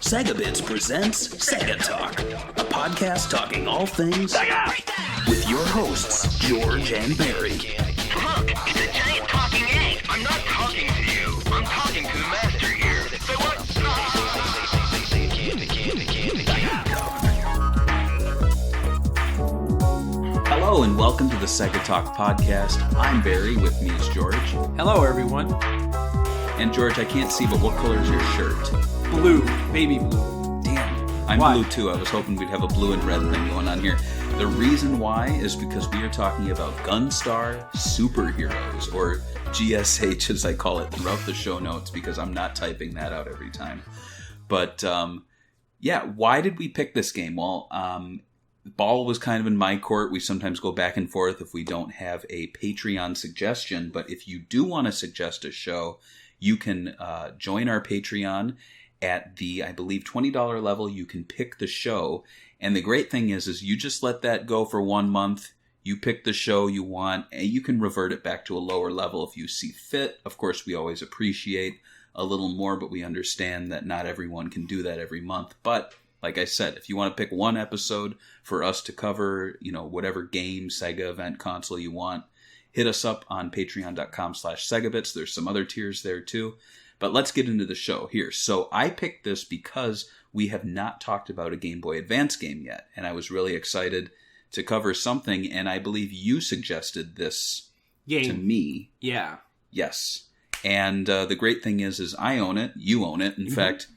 Sega Bits presents Sega Talk, a podcast talking all things Sega! With your hosts, George and Barry. Look, it's a giant talking egg. I'm not talking to you. I'm talking to the master here. Say what? Hello and welcome to the Sega Talk podcast. I'm Barry, with me is George. Hello, everyone. And George, I can't see, but what color is your shirt? Blue. Baby blue. Damn. I'm Why? blue too. I was hoping we'd have a blue and red thing going on here. The reason why is because we are talking about Gunstar Superheroes, or GSH as I call it throughout the show notes, because I'm not typing that out every time. But, yeah, why did we pick this game? Well, the ball was kind of in my court. We sometimes go back and forth if we don't have a Patreon suggestion. But if you do want to suggest a show, you can join our Patreon. At the, I believe, $20 level, you can pick the show. And the great thing is you just let that go for 1 month. You pick the show you want, and you can revert it back to a lower level if you see fit. Of course, we always appreciate a little more, but we understand that not everyone can do that every month. But, like I said, if you want to pick one episode for us to cover, whatever game, Sega, event, console you want, hit us up on patreon.com/segabits. There's some other tiers there, too. But let's get into the show here. So I picked this because we have not talked about a Game Boy Advance game yet. And I was really excited to cover something. And I believe you suggested this game to me. Yeah. Yes. And the great thing is I own it. You own it. In fact,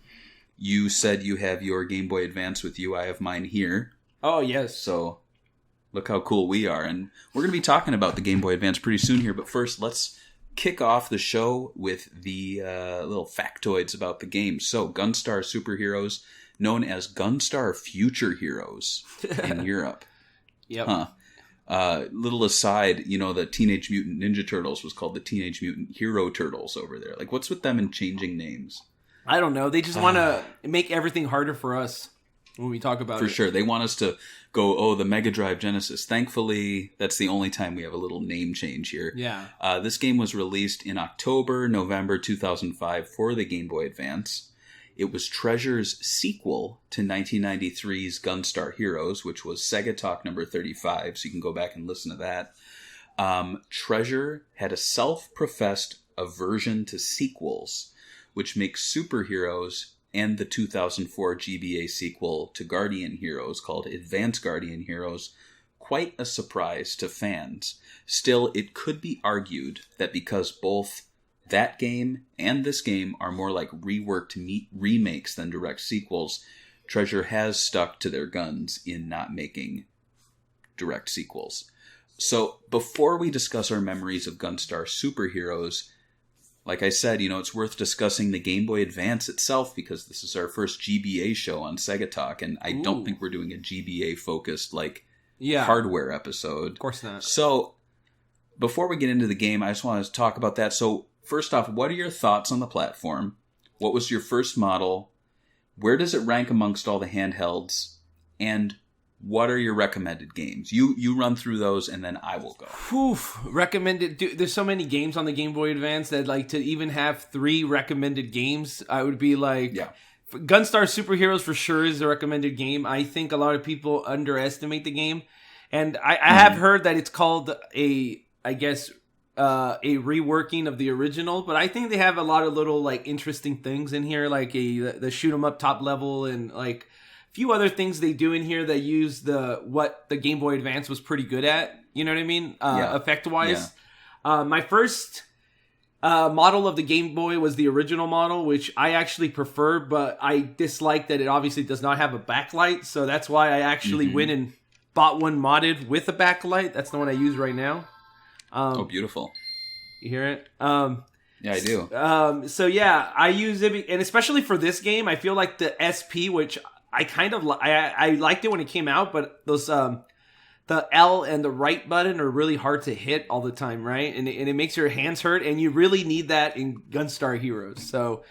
you said you have your Game Boy Advance with you. I have mine here. Oh, yes. So look how cool we are. And we're going to be talking about the Game Boy Advance pretty soon here. But first, let's kick off the show with the little factoids about the game. So, Gunstar Superheroes, known as Gunstar Future Heroes in Europe. Yep. Little aside, the Teenage Mutant Ninja Turtles was called the Teenage Mutant Hero Turtles over there. Like, what's with them and changing names? I don't know. They just want to make everything harder for us when we talk about it. For sure. They want us to go, the Mega Drive Genesis. Thankfully, that's the only time we have a little name change here. Yeah. This game was released in November 2005 for the Game Boy Advance. It was Treasure's sequel to 1993's Gunstar Heroes, which was Sega Talk number 35, so you can go back and listen to that. Treasure had a self-professed aversion to sequels, which makes Superheroes and the 2004 GBA sequel to Guardian Heroes called Advance Guardian Heroes quite a surprise to fans. Still, it could be argued that because both that game and this game are more like reworked remakes than direct sequels, Treasure has stuck to their guns in not making direct sequels. So, before we discuss our memories of Gunstar Superheroes, like I said, it's worth discussing the Game Boy Advance itself because this is our first GBA show on Sega Talk, and I don't think we're doing a GBA-focused, hardware episode. Of course not. So, before we get into the game, I just want to talk about that. So, first off, what are your thoughts on the platform? What was your first model? Where does it rank amongst all the handhelds? And what are your recommended games? You run through those, and then I will go. Recommended. Dude, there's so many games on the Game Boy Advance that, to even have 3 recommended games, I would be like... Yeah. Gunstar Superheroes for sure is a recommended game. I think a lot of people underestimate the game. And I have heard that it's called a reworking of the original. But I think they have a lot of little, interesting things in here, like the shoot 'em up top level and, few other things they do in here that use what the Game Boy Advance was pretty good at. You know what I mean? Effect-wise. Yeah. My first model of the Game Boy was the original model, which I actually prefer, but I dislike that it obviously does not have a backlight. So that's why I actually went and bought one modded with a backlight. That's the one I use right now. Beautiful. You hear it? Yeah, I do. So yeah, I use it, and especially for this game, I feel like the SP, which I kind of I liked it when it came out, but those the L and the right button are really hard to hit all the time, right? And it makes your hands hurt, and you really need that in Gunstar Heroes. So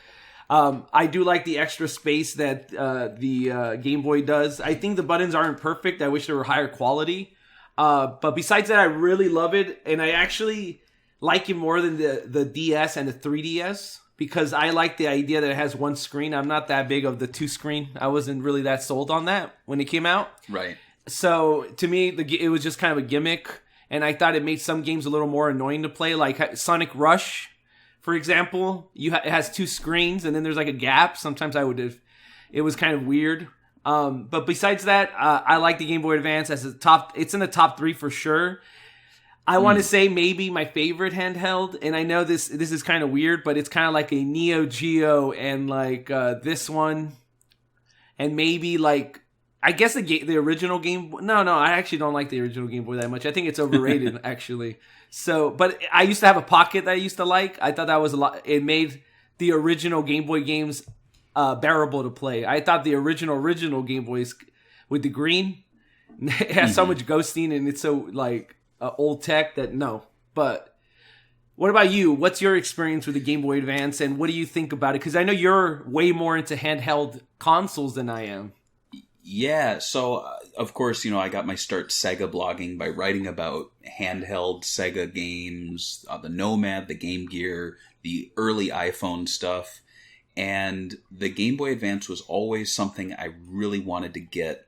I do like the extra space that the Game Boy does. I think the buttons aren't perfect. I wish they were higher quality. But besides that, I really love it, and I actually like it more than the DS and the 3DS because I like the idea that it has one screen. I'm not that big of the 2-screen. I wasn't really that sold on that when it came out. Right. So to me, it was just kind of a gimmick, and I thought it made some games a little more annoying to play, like Sonic Rush, for example. It has 2 screens, and then there's like a gap. Sometimes it was kind of weird. But besides that, I like the Game Boy Advance as it's in the top 3 for sure. I want to say maybe my favorite handheld, and I know this is kind of weird, but it's kind of like a Neo Geo and like this one, and maybe like I guess the original Game. No, I actually don't like the original Game Boy that much. I think it's overrated actually. So, but I used to have a Pocket that I used to like. I thought that was a lot. It made the original Game Boy games bearable to play. I thought the original Game Boys with the green, it has so much ghosting and it's so like old tech that no. But what about you? What's your experience with the Game Boy Advance and what do you think about it? Because I know you're way more into handheld consoles than I am. Yeah, so of course, I got my start Sega blogging by writing about handheld Sega games, the Nomad, the Game Gear, the early iPhone stuff. And the Game Boy Advance was always something I really wanted to get,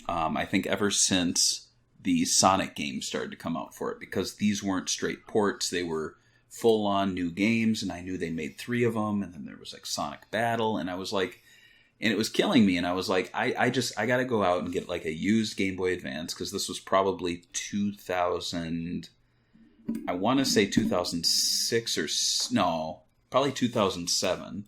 I think ever since the Sonic games started to come out for it, because these weren't straight ports, they were full-on new games, and I knew they made 3 of them, and then there was like Sonic Battle, and I was like, and it was killing me, and I was like, I gotta go out and get like a used Game Boy Advance, because this was probably 2000, I want to say 2006 or, no, probably 2007.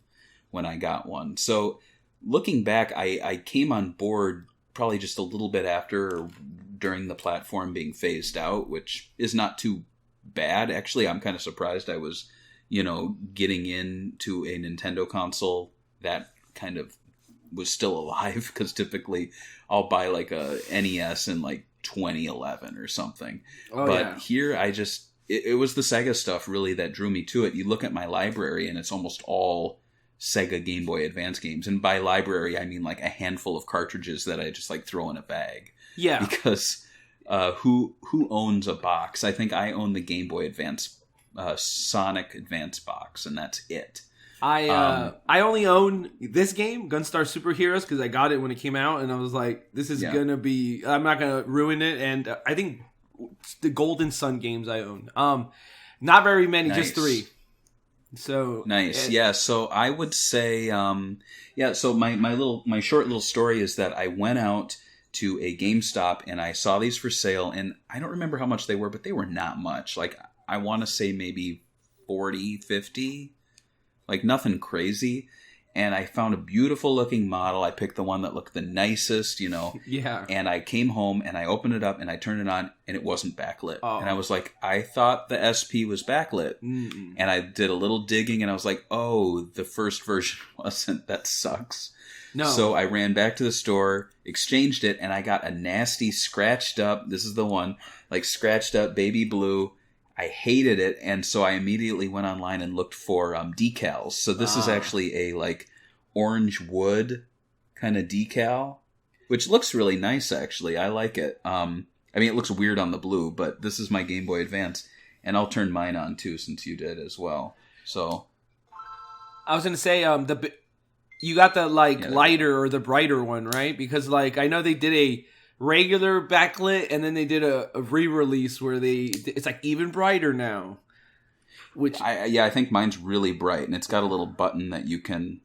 When I got one. So looking back, I came on board probably just a little bit after or during the platform being phased out, which is not too bad. Actually, I'm kind of surprised I was, getting into a Nintendo console that kind of was still alive, because typically I'll buy like a NES in like 2011 or something. Here it was the Sega stuff really that drew me to it. You look at my library and it's almost all Sega Game Boy Advance games, and by library I mean like a handful of cartridges that I just like throw in a bag. Yeah, because who owns a box? I think I own the Game Boy Advance Sonic Advance box, and that's it. I only own this game, Gunstar Superheroes, because I got it when it came out, and I was like, this is gonna be. I'm not gonna ruin it, and I think the Golden Sun games I own. Not very many, nice. Just 3. So nice. Yeah. So I would say, so my short little story is that I went out to a GameStop and I saw these for sale, and I don't remember how much they were, but they were not much. Like, I want to say maybe 40, 50, like nothing crazy. And I found a beautiful looking model. I picked the one that looked the nicest, Yeah. And I came home and I opened it up and I turned it on and it wasn't backlit. Oh. And I was like, I thought the SP was backlit. Mm-mm. And I did a little digging and I was like, oh, the first version wasn't. That sucks. No. So I ran back to the store, exchanged it, and I got a nasty scratched up, this is the one, like scratched up baby blue. I hated it, and so I immediately went online and looked for decals. So this is actually a like orange wood kind of decal, which looks really nice. Actually, I like it. I mean, it looks weird on the blue, but this is my Game Boy Advance, and I'll turn mine on too since you did as well. So I was gonna say you got the lighter or the brighter one, right? Because like I know they did a regular backlit, and then they did a re-release where it's like even brighter now. Which I think mine's really bright, and it's got a little button that you can,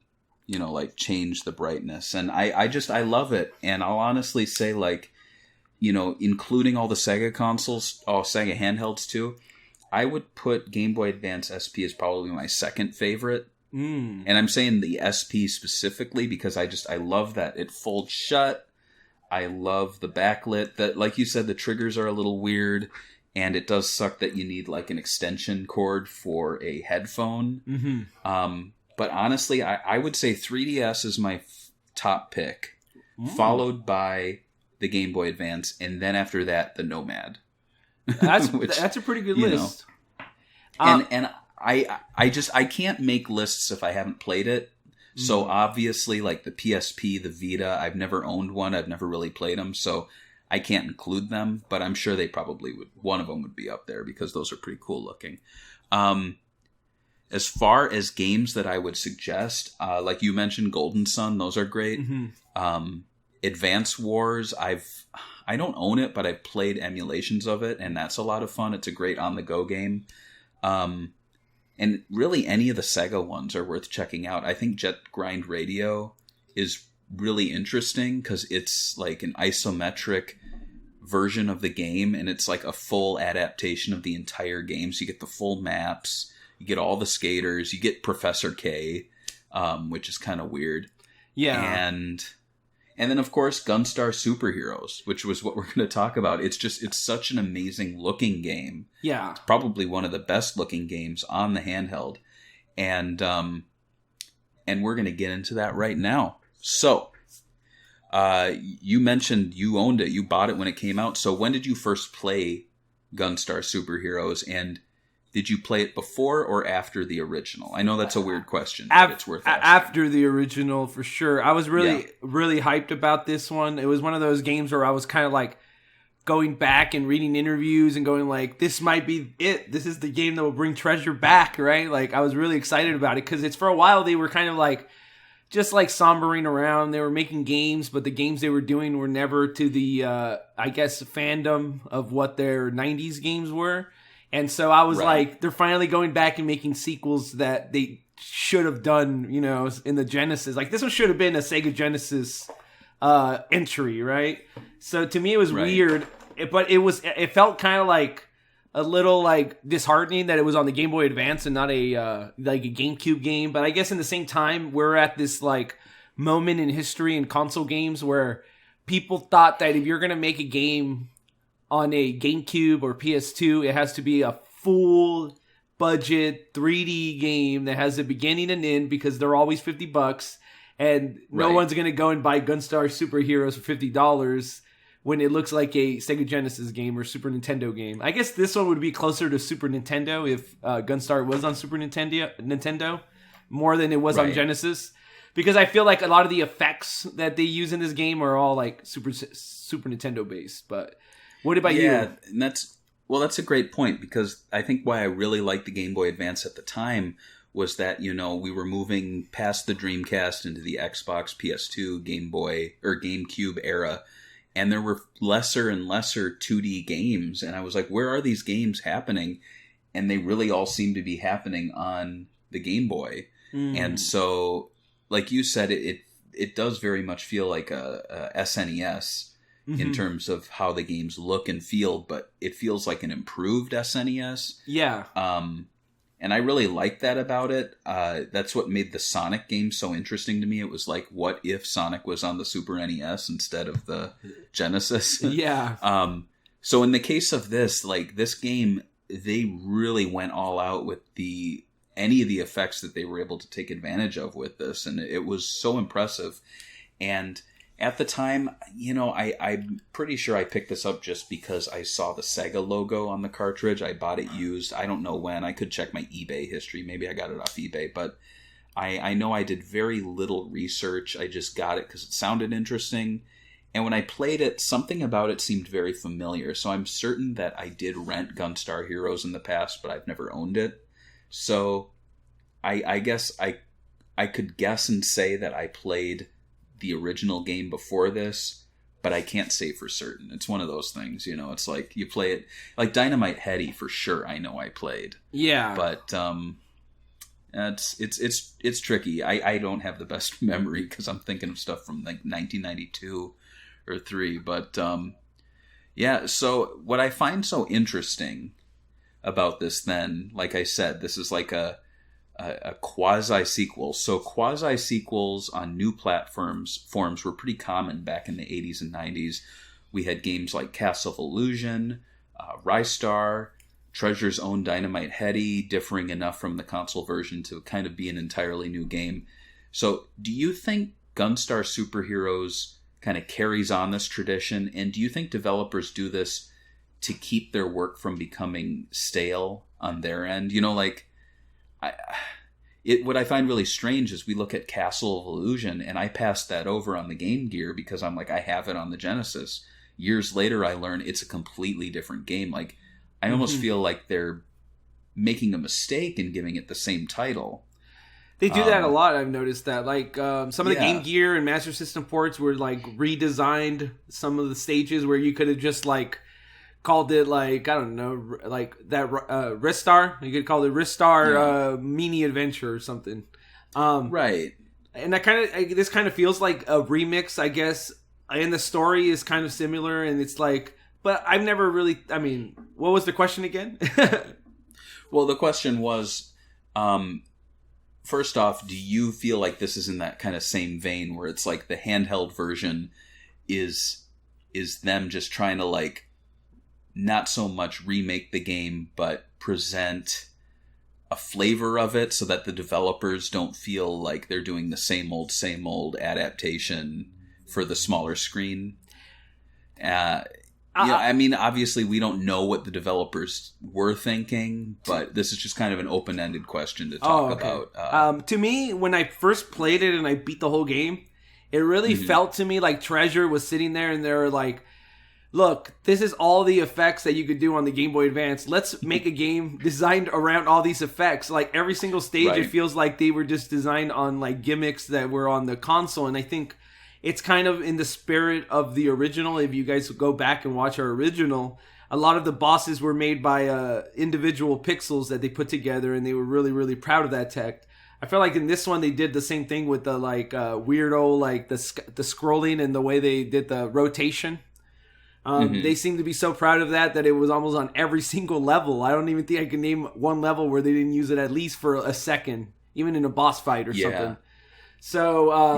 like change the brightness, and I love it. And I'll honestly say, like, including all the Sega consoles, all Sega handhelds too, I would put Game Boy Advance SP as probably my second favorite. And I'm saying the SP specifically because I love that it folds shut. I love the backlit. That, like you said, the triggers are a little weird, and it does suck that you need like an extension cord for a headphone. Mm-hmm. But honestly, I would say 3DS is my top pick, followed by the Game Boy Advance, and then after that, the Nomad. That's a pretty good list. And I can't make lists if I haven't played it. So obviously, like the PSP, the Vita, I've never owned one. I've never really played them, so I can't include them. But I'm sure they probably would. One of them would be up there because those are pretty cool looking. as far as games that I would suggest, like you mentioned, Golden Sun, those are great. Advance Wars, I don't own it, but I've played emulations of it, and that's a lot of fun. It's a great on-the-go game. And really, any of the Sega ones are worth checking out. I think Jet Grind Radio is really interesting because it's like an isometric version of the game, and it's like a full adaptation of the entire game. So you get the full maps, you get all the skaters, you get Professor K, which is kind of weird. Yeah. And then, of course, Gunstar Superheroes, which was what we're going to talk about. It's such an amazing looking game. Yeah. It's probably one of the best looking games on the handheld. And we're going to get into that right now. So, you mentioned you owned it. You bought it when it came out. So when did you first play Gunstar Superheroes? And did you play it before or after the original? I know that's a weird question, but it's worth asking. After the original, for sure. I was really hyped about this one. It was one of those games where I was kind of like going back and reading interviews and going like, this might be it. This is the game that will bring Treasure back, right? Like, I was really excited about it because it's for a while they were kind of like, just like sombering around. They were making games, but the games they were doing were never to the, I guess, fandom of what their 90s games were. And so I was like, they're finally going back and making sequels that they should have done, you know, in the Genesis. Like, this one should have been a Sega Genesis entry, right? So to me, it was weird, but it felt kind of like a little like disheartening that it was on the Game Boy Advance and not a like a GameCube game. But I guess in the same time, we're at this like moment in history in console games where people thought that if you're going to make a game on a GameCube or PS2, it has to be a full budget 3D game that has a beginning and end because they're always $50 and no one's going to go and buy Gunstar Superheroes for $50 when it looks like a Sega Genesis game or Super Nintendo game. I guess this one would be closer to Super Nintendo if Gunstar was on Super Nintendo more than it was on Genesis, because I feel like a lot of the effects that they use in this game are all like Super Nintendo based. But what about you? Yeah, and that's a great point, because I think why I really liked the Game Boy Advance at the time was that, you know, we were moving past the Dreamcast into the Xbox, PS2, Game Boy, or GameCube era, and there were lesser and lesser 2D games, and I was like, where are these games happening? And they really all seem to be happening on the Game Boy. And so, like you said, it does very much feel like a SNES in terms of how the games look and feel, but it feels like an improved SNES. Yeah. And I really like that about it. That's what made the Sonic game so interesting to me. It was like, what if Sonic was on the Super NES instead of the Genesis? Yeah. So in the case of this, like this game, they really went all out with any of the effects that they were able to take advantage of with this. And it was so impressive. And at the time, you know, I'm pretty sure I picked this up just because I saw the Sega logo on the cartridge. I bought it used. I don't know when. I could check my eBay history. Maybe I got it off eBay. But I know I did very little research. I just got it because it sounded interesting. And when I played it, something about it seemed very familiar. So I'm certain that I did rent Gunstar Heroes in the past, but I've never owned it. So I guess I could guess and say that I played the original game before this, but I can't say for certain. It's one of those things, you know, it's like you play it like Dynamite Heady for sure. I know I played. Yeah. But it's tricky. I don't have the best memory because I'm thinking of stuff from like 1992 or 3, but yeah, so what I find so interesting about this then, like I said, this is like a quasi-sequel. So quasi-sequels on new forms were pretty common back in the 80s and 90s. We had games like Castle of Illusion, Rystar, Treasure's own Dynamite Heady, differing enough from the console version to kind of be an entirely new game. So do you think Gunstar Superheroes kind of carries on this tradition? And do you think developers do this to keep their work from becoming stale on their end? You know, like, what I find really strange is we look at Castle of Illusion, and I passed that over on the Game Gear because I'm like, I have it on the Genesis. Years later, I learn it's a completely different game. Like, I almost feel like they're making a mistake and giving it the same title. They do that a lot. I've noticed that. Like some of the Game Gear and Master System ports were like redesigned. Some of the stages where you could have just like called it like, I don't know, like that Ristar. You could call it Ristar Mini Adventure or something. Right. And this kind of feels like a remix, I guess. And the story is kind of similar, and it's like, but I've never really. I mean, what was the question again? Well, the question was. First off, do you feel like this is in that kind of same vein where it's like the handheld version is them just trying to like not so much remake the game, but present a flavor of it so that the developers don't feel like they're doing the same old adaptation for the smaller screen? Yeah, I mean, obviously we don't know what the developers were thinking, but this is just kind of an open-ended question to talk about. To me, when I first played it and I beat the whole game, it really felt to me like Treasure was sitting there and they were like, look, this is all the effects that you could do on the Game Boy Advance. Let's make a game designed around all these effects. Like every single stage, it feels like they were just designed on like gimmicks that were on the console, and I think it's kind of in the spirit of the original. If you guys go back and watch our original, a lot of the bosses were made by individual pixels that they put together, and they were really, really proud of that tech. I feel like in this one they did the same thing with the like weirdo, like the scrolling and the way they did the rotation. They seem to be so proud of that it was almost on every single level. I don't even think I can name one level where they didn't use it at least for a second, even in a boss fight or something. So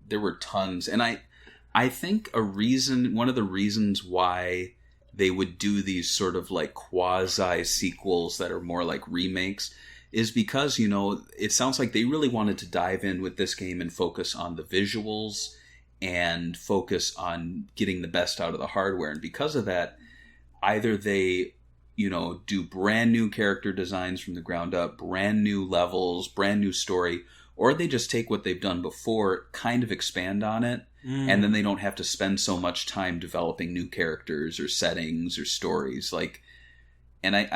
there were tons, and I think one of the reasons why they would do these sort of like quasi sequels that are more like remakes is because, you know, it sounds like they really wanted to dive in with this game and focus on the visuals and focus on getting the best out of the hardware. And because of that, either they, you know, do brand new character designs from the ground up, brand new levels, brand new story, or they just take what they've done before, kind of expand on it, and then they don't have to spend so much time developing new characters or settings or stories. Like, and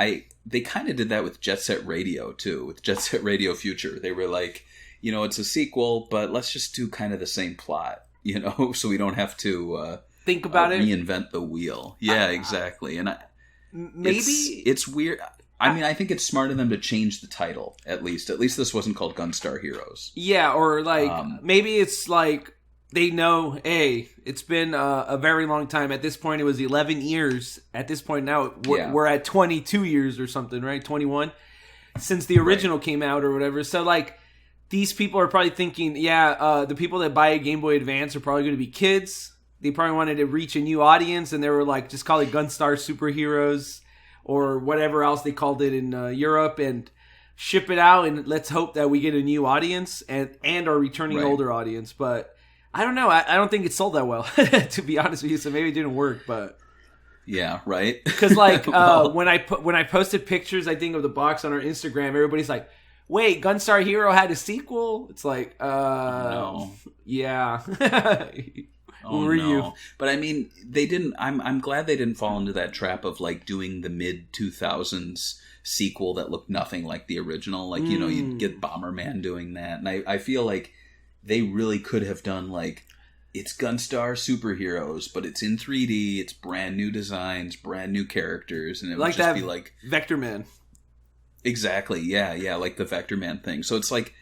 they kind of did that with Jet Set Radio too, with Jet Set Radio Future. They were like, you know, it's a sequel, but let's just do kind of the same plot, you know, so we don't have to think about it, reinvent the wheel. Yeah, exactly. And maybe it's weird. I mean, I think it's smart of them to change the title, at least. At least this wasn't called Gunstar Heroes. Yeah, or like, maybe it's like, they know, hey, it's been a very long time. At this point, it was 11 years. At this point now, we're at 22 years or something, right? 21? Since the original came out or whatever. So, like, these people are probably thinking, the people that buy a Game Boy Advance are probably going to be kids. They probably wanted to reach a new audience, and they were like, just call it Gunstar Superheroes, or whatever else they called it in Europe, and ship it out, and let's hope that we get a new audience and our returning older audience. But I don't know. I don't think it sold that well, to be honest with you. So maybe it didn't work. But yeah, right. Because like when I posted pictures, I think of the box on our Instagram, everybody's like, "Wait, Gunstar Hero had a sequel?" It's like, no. Yeah. Who were you? But I mean, they didn't. I'm glad they didn't fall into that trap of like doing the mid 2000s sequel that looked nothing like the original. Like, you know, you'd get Bomberman doing that, and I feel like they really could have done like, it's Gunstar Superheroes, but it's in 3D. It's brand new designs, brand new characters, and it would just be like Vector Man. Exactly. Yeah, like the Vector Man thing. So it's like,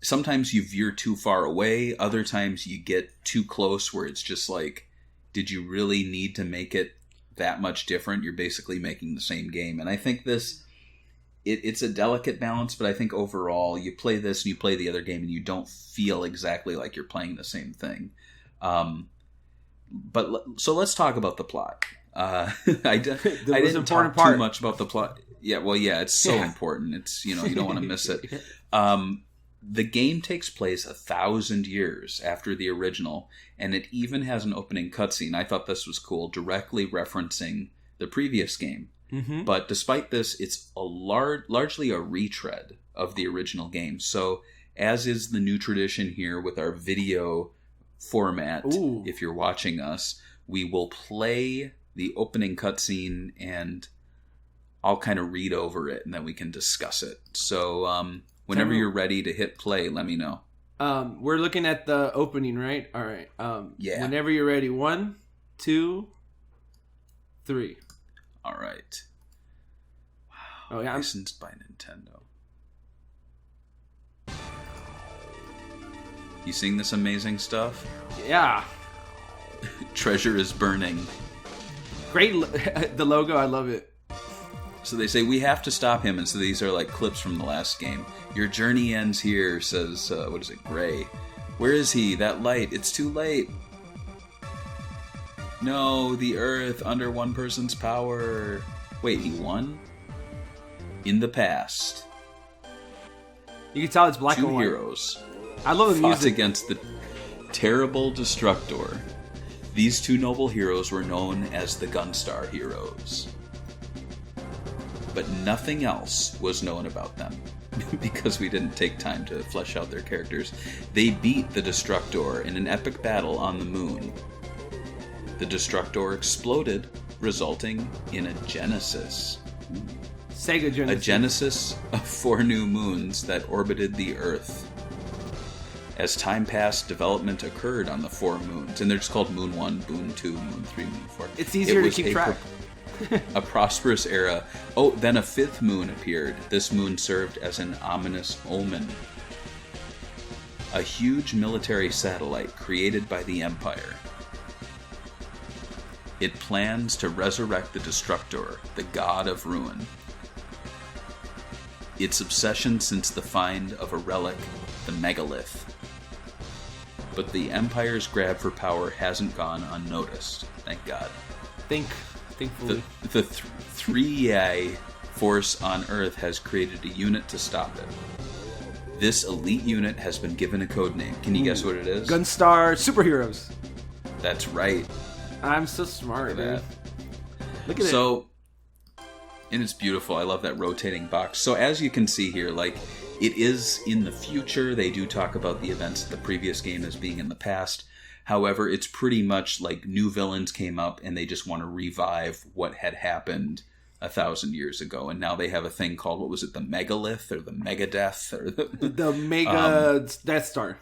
sometimes you veer too far away. Other times you get too close where it's just like, did you really need to make it that much different? You're basically making the same game. And I think it's a delicate balance, but I think overall you play this and you play the other game and you don't feel exactly like you're playing the same thing. So let's talk about the plot. I didn't talk too much about the plot. Yeah, well, yeah, it's so important. It's, you know, you don't want to miss it. The game takes place 1,000 years after the original, and it even has an opening cutscene. I thought this was cool, directly referencing the previous game. Mm-hmm. But despite this, it's largely a retread of the original game. So, as is the new tradition here with our video format, if you're watching us, we will play the opening cutscene, and I'll kind of read over it and then we can discuss it. So whenever you're ready to hit play, let me know. We're looking at the opening, right? All right. Yeah. Whenever you're ready. 1, 2, 3. All right. Oh yeah. Licensed by Nintendo. You seeing this amazing stuff? Yeah. Treasure is burning. Great. The logo, I love it. So they say, we have to stop him. And so these are like clips from the last game. Your journey ends here, says, what is it, Gray. Where is he? That light. It's too late. No, the Earth under one person's power. Wait, he won? In the past. You can tell it's black and Two white. heroes I love the fought music. against the terrible Destructor. These two noble heroes were known as the Gunstar heroes. But nothing else was known about them, because we didn't take time to flesh out their characters. They beat the Destructor in an epic battle on the moon. The Destructor exploded, resulting in a Genesis. Sega Genesis. A Genesis of 4 new moons that orbited the Earth. As time passed, development occurred on the 4 moons, and they're just called Moon 1, Moon 2, Moon 3, Moon 4. It's easier to keep track. A prosperous era. Oh, then a 5th moon appeared. This moon served as an ominous omen. A huge military satellite created by the Empire. It plans to resurrect the Destructor, the god of ruin. Its obsession since the find of a relic, the megalith. But the Empire's grab for power hasn't gone unnoticed. Thank God. Thankfully. The 3i force on Earth has created a unit to stop it. This elite unit has been given a code name. Can you guess what it is? Gunstar Superheroes. That's right. I'm so smart, Look at man. that. Look at it. So, and it's beautiful. I love that rotating box. So as you can see here, like, it is in the future. They do talk about the events of the previous game as being in the past. However, it's pretty much like new villains came up and they just want to revive what had happened 1,000 years ago. And now they have a thing called, what was it, the Megalith or the Megadeth? Or the Mega Death Star.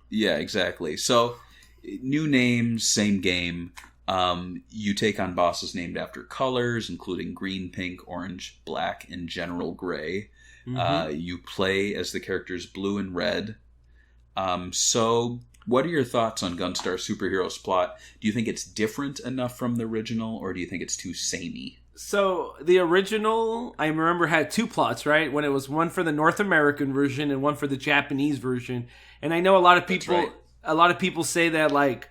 Yeah, exactly. So, new names, same game. You take on bosses named after colors, including green, pink, orange, black, and general gray. Mm-hmm. You play as the characters blue and red. So, what are your thoughts on Gunstar Superheroes plot? Do you think it's different enough from the original, or do you think it's too samey? So, the original, I remember, had 2 plots, right? When it was one for the North American version and one for the Japanese version. And I know a lot of people say that, like,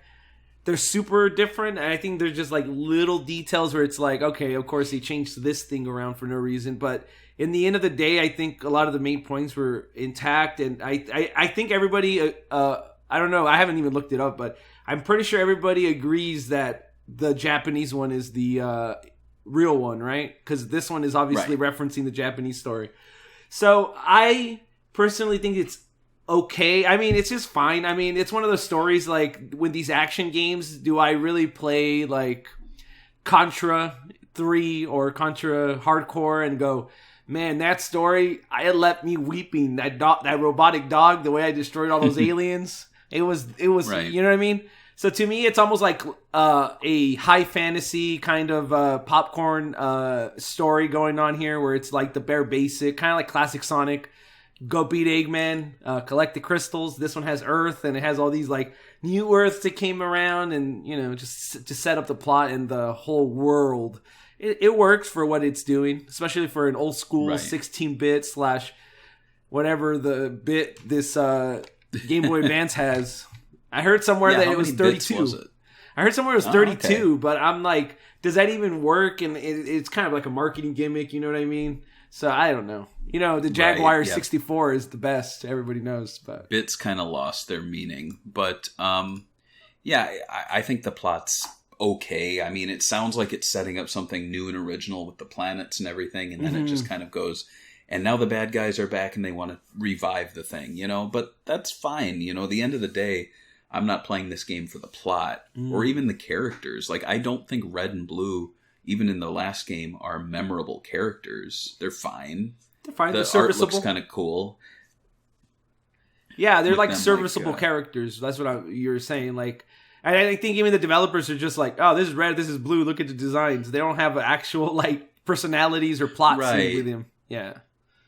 they're super different. And I think there's just, like, little details where it's like, okay, of course they changed this thing around for no reason. But in the end of the day, I think a lot of the main points were intact. And I think everybody, I don't know, I haven't even looked it up, but I'm pretty sure everybody agrees that the Japanese one is the real one, right? Because this one is obviously referencing the Japanese story. So I personally think it's okay. I mean, it's just fine. I mean, it's one of those stories like with these action games, do I really play like Contra 3 or Contra Hardcore and go, man, that story, it left me weeping. That robotic dog, the way I destroyed all those aliens, it was, right. You know what I mean? So to me, it's almost like a high fantasy kind of popcorn story going on here, where it's like the bare basic, kind of like classic Sonic. Go beat Eggman, collect the crystals. This one has Earth, and it has all these like new Earths that came around, and you know, just to set up the plot and the whole world. It works for what it's doing, especially for an old school 16-bit / whatever the bit this Game Boy Advance has. I heard somewhere that it was 32. Was it? I heard somewhere it was 32, okay. But I'm like, does that even work? And it's kind of like a marketing gimmick, you know what I mean? So I don't know. You know, the Jaguar 64 is the best. Everybody knows, but bits kind of lost their meaning. But I think the plot's okay. I mean, it sounds like it's setting up something new and original with the planets and everything, and then it just kind of goes. And now the bad guys are back, and they want to revive the thing, you know. But that's fine, you know. At the end of the day, I'm not playing this game for the plot or even the characters. Like, I don't think Red and Blue even in the last game, are memorable characters. They're fine. They're fine. The They're serviceable. art looks kind of cool. Yeah, they're like them, serviceable characters. That's what you're saying. Like, and I think even the developers are just like, oh, this is red, this is blue. Look at the designs. They don't have actual like personalities or plots with them. Yeah.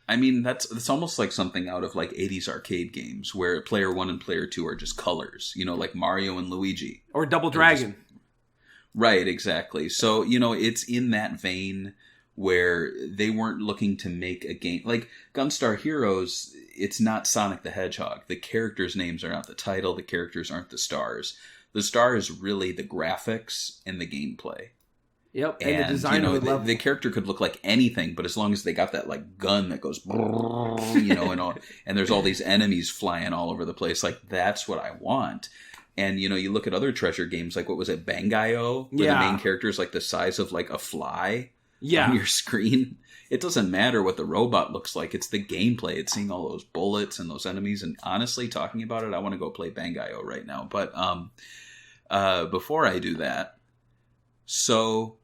I mean, it's almost like something out of like 80s arcade games where player 1 and player 2 are just colors, you know, like Mario and Luigi. Or Double Dragon. Right, exactly. So, you know, it's in that vein where they weren't looking to make a game. Like Gunstar Heroes, it's not Sonic the Hedgehog. The characters' names are not the title. The characters aren't the stars. The star is really the graphics and the gameplay. Yep, and the design of the level. The character could look like anything, but as long as they got that like gun that goes, you know, and there's all these enemies flying all over the place, like that's what I want. And you know, you look at other treasure games, like what was it, Bangai-O, where the main character is like the size of like a fly on your screen. It doesn't matter what the robot looks like; it's the gameplay. It's seeing all those bullets and those enemies. And honestly, talking about it, I want to go play Bangai-O right now. But before I do that, so.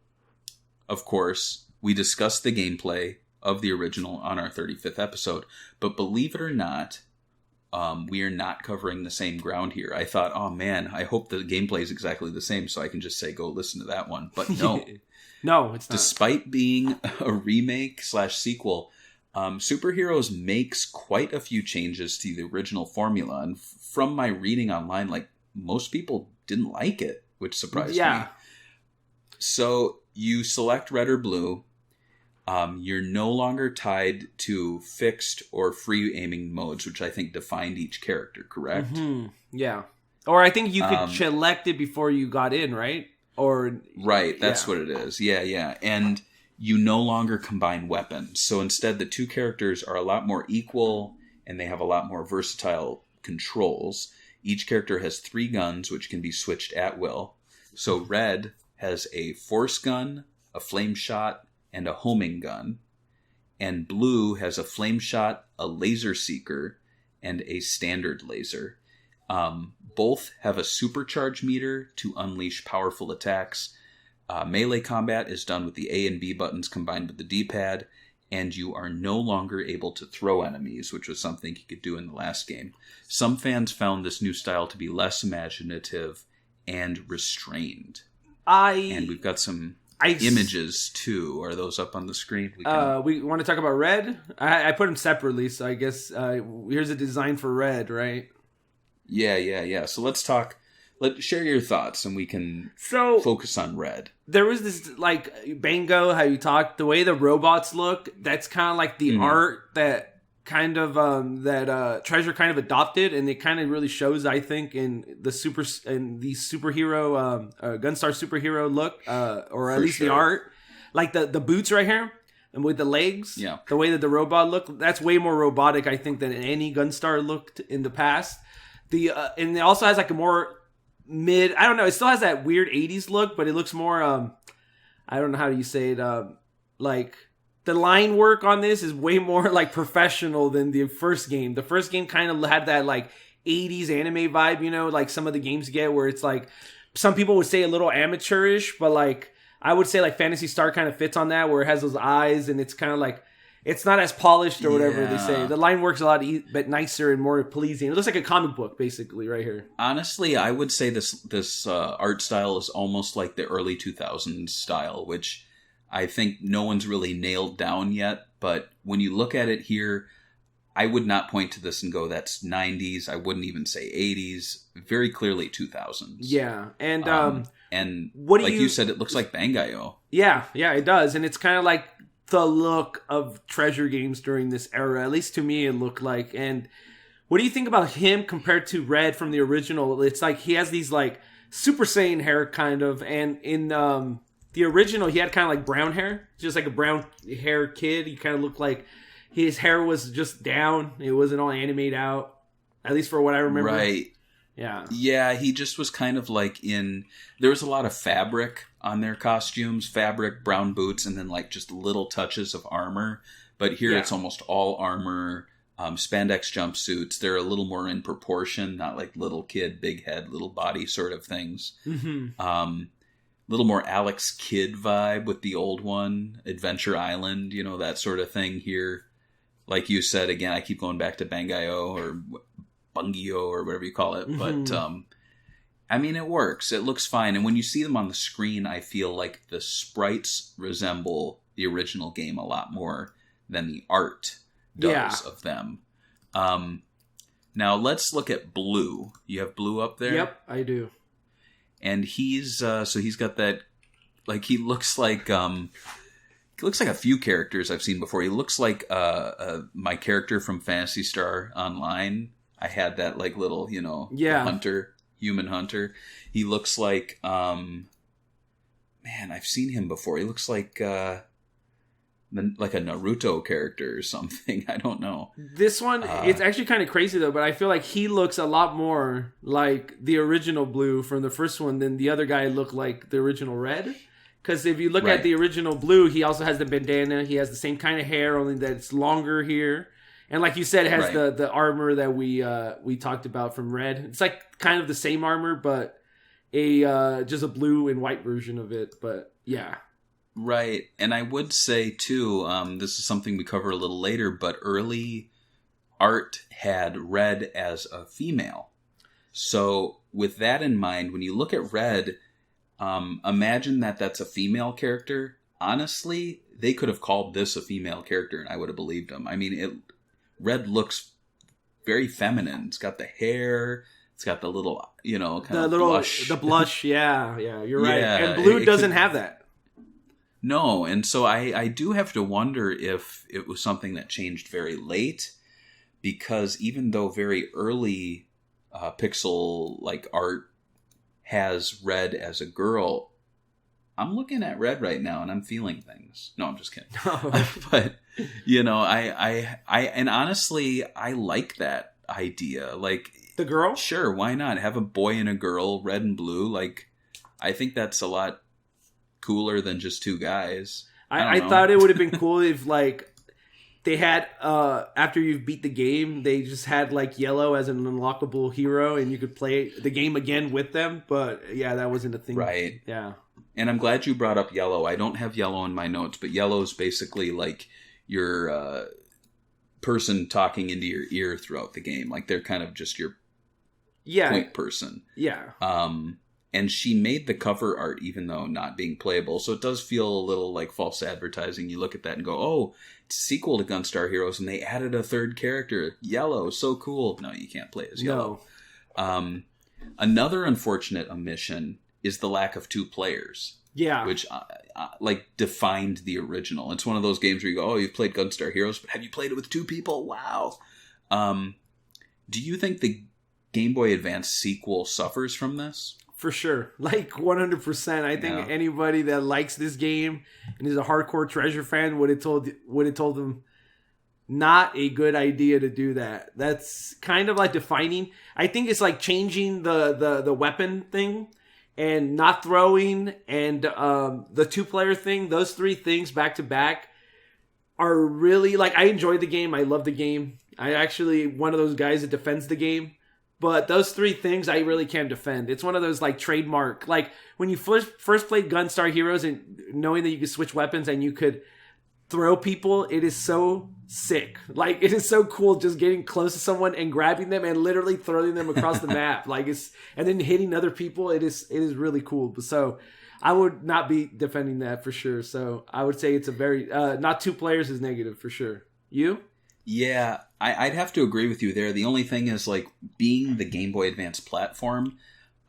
Of course, we discussed the gameplay of the original on our 35th episode, but believe it or not, we are not covering the same ground here. I thought, oh man, I hope the gameplay is exactly the same so I can just say, go listen to that one. But no. No, it's not. Despite being a remake/sequel, Super Heroes makes quite a few changes to the original formula. And from my reading online, like most people didn't like it, which surprised me. So you select red or blue. You're no longer tied to fixed or free aiming modes, which I think defined each character, correct? Mm-hmm. Yeah. Or I think you could select it before you got in, right? Or right, that's what it is. Yeah. And you no longer combine weapons. So instead, the two characters are a lot more equal, and they have a lot more versatile controls. Each character has 3 guns, which can be switched at will. So red has a force gun, a flame shot, and a homing gun. And blue has a flame shot, a laser seeker, and a standard laser. Both have a supercharge meter to unleash powerful attacks. Melee combat is done with the A and B buttons combined with the D-pad, and you are no longer able to throw enemies, which was something you could do in the last game. Some fans found this new style to be less imaginative and restrained. And we've got some images too. Are those up on the screen? We want to talk about red. I put them separately, so I guess here's a design for red, right? Yeah. So let's talk. Let's share your thoughts, and we can focus on red. There was this like Bango, how you talked, the way the robots look. That's kind of like the art that kind of Treasure kind of adopted, and it kind of really shows, I think, in the superhero Gunstar superhero look, or at least the art, like the boots right here and with the legs, the way that the robot looked, that's way more robotic, I think, than any Gunstar looked in the past. And it also has like a more I don't know, it still has that weird 80s look, but it looks more I don't know how you say it, like the line work on this is way more like professional than the first game. The first game kind of had that like 80s anime vibe, you know, like some of the games get, where it's like, some people would say a little amateurish, but like I would say like Phantasy Star kind of fits on that, where it has those eyes and it's kind of like, it's not as polished or whatever they say. The line works a lot but nicer and more pleasing. It looks like a comic book basically right here. Honestly, I would say this art style is almost like the early 2000s style, which I think no one's really nailed down yet, but when you look at it here, I would not point to this and go, that's 90s. I wouldn't even say 80s. Very clearly 2000s. Yeah, and what like you said, it looks like Bangai-O. Yeah, it does, and it's kind of like the look of treasure games during this era. At least to me, it looked like. And what do you think about him compared to Red from the original? It's like he has these like Super Saiyan hair kind of, and in the original, he had kind of like brown hair, just like a brown hair kid. He kind of looked like his hair was just down. It wasn't all animated out, at least for what I remember. Right. Yeah, he just was kind of like there was a lot of fabric on their costumes, fabric, brown boots, and then like just little touches of armor. But here it's almost all armor, spandex jumpsuits. They're a little more in proportion, not like little kid, big head, little body sort of things. Mm-hmm. little more Alex Kidd vibe with the old one, Adventure Island, that sort of thing here. Like you said, again, I keep going back to Bangai-O or Bungio or whatever you call it. But, I mean, it works. It looks fine. And when you see them on the screen, I feel like the sprites resemble the original game a lot more than the art does of them. Now, let's look at Blue. You have Blue up there? Yep, I do. And he's got that, like, he looks like a few characters I've seen before. He looks like my character from Phantasy Star Online. I had that, like, little, human hunter. He looks like, man, I've seen him before. He looks like a Naruto character or something. I don't know. This one, it's actually kind of crazy though, but I feel like he looks a lot more like the original Blue from the first one than the other guy looked like the original Red. Because if you look at the original Blue, he also has the bandana. He has the same kind of hair, only that it's longer here. And like you said, it has the armor that we talked about from Red. It's like kind of the same armor, but just a blue and white version of it. But yeah. Right. And I would say, too, this is something we cover a little later, but early art had Red as a female. So with that in mind, when you look at Red, imagine that's a female character. Honestly, they could have called this a female character and I would have believed them. I mean, Red looks very feminine. It's got the hair. It's got the little, blush. The blush, yeah, you're right. And Blue doesn't have that. No, and so I do have to wonder if it was something that changed very late, because even though very early pixel like art has Red as a girl, I'm looking at Red right now and I'm feeling things. No, I'm just kidding. But I and honestly, I like that idea. Like the girl? Sure, why not have a boy and a girl, Red and Blue? Like, I think that's a lot cooler than just two guys. I thought it would have been cool if like they had after you beat the game, they just had like Yellow as an unlockable hero and you could play the game again with them. But yeah, that wasn't a thing. Right. Yeah. And I'm glad you brought up Yellow. I don't have Yellow in my notes, but Yellow is basically like your person talking into your ear throughout the game. Like they're kind of just your point person. Yeah. And she made the cover art even though not being playable. So it does feel a little like false advertising. You look at that and go, oh, it's a sequel to Gunstar Heroes and they added a third character. Yellow, so cool. No, you can't play as Yellow. No. Another unfortunate omission is the lack of two players. Yeah. Which like defined the original. It's one of those games where you go, oh, you've played Gunstar Heroes, but have you played it with two people? Wow. Do you think the Game Boy Advance sequel suffers from this? For sure. Like 100%. I think anybody that likes this game and is a hardcore Treasure fan would have told them not a good idea to do that. That's kind of like defining. I think it's like changing the weapon thing and not throwing and the two-player thing. Those three things back to back are really like, I enjoyed the game. I love the game. I actually one of those guys that defends the game. But those three things I really can't defend. It's one of those like trademark, like when you first played Gunstar Heroes and knowing that you could switch weapons and you could throw people, it is so sick. Like it is so cool just getting close to someone and grabbing them and literally throwing them across the map. Like and then hitting other people. It is really cool. So I would not be defending that for sure. So I would say it's a very not two players is negative for sure. You? Yeah, I'd have to agree with you there. The only thing is, like, being the Game Boy Advance platform,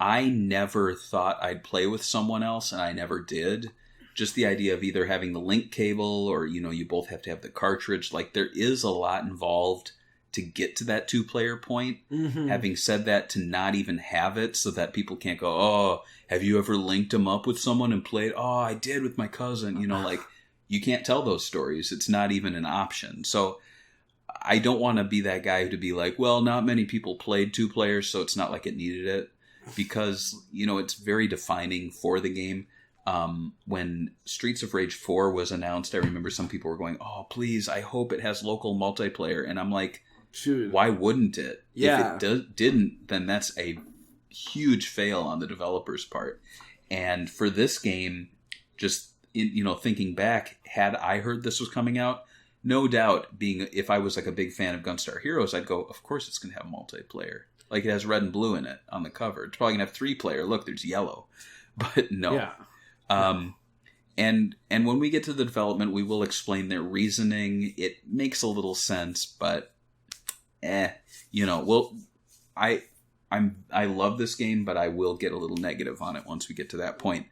I never thought I'd play with someone else, and I never did. Just the idea of either having the link cable or, you both have to have the cartridge. Like, there is a lot involved to get to that two-player point. Mm-hmm. Having said that, to not even have it so that people can't go, oh, have you ever linked them up with someone and played? Oh, I did with my cousin. Like, you can't tell those stories. It's not even an option. So I don't want to be that guy to be like, well, not many people played two players, so it's not like it needed it. Because, it's very defining for the game. When Streets of Rage 4 was announced, I remember some people were going, oh, please, I hope it has local multiplayer. And I'm like, why wouldn't it? Yeah. If it didn't, then that's a huge fail on the developer's part. And for this game, just thinking back, had I heard this was coming out, no doubt, if I was like a big fan of Gunstar Heroes, I'd go, of course it's going to have multiplayer. Like, it has red and blue in it on the cover. It's probably going to have 3-player. Look, there's yellow. But no. Yeah. And when we get to the development, we will explain their reasoning. It makes a little sense, but I love this game, but I will get a little negative on it once we get to that point.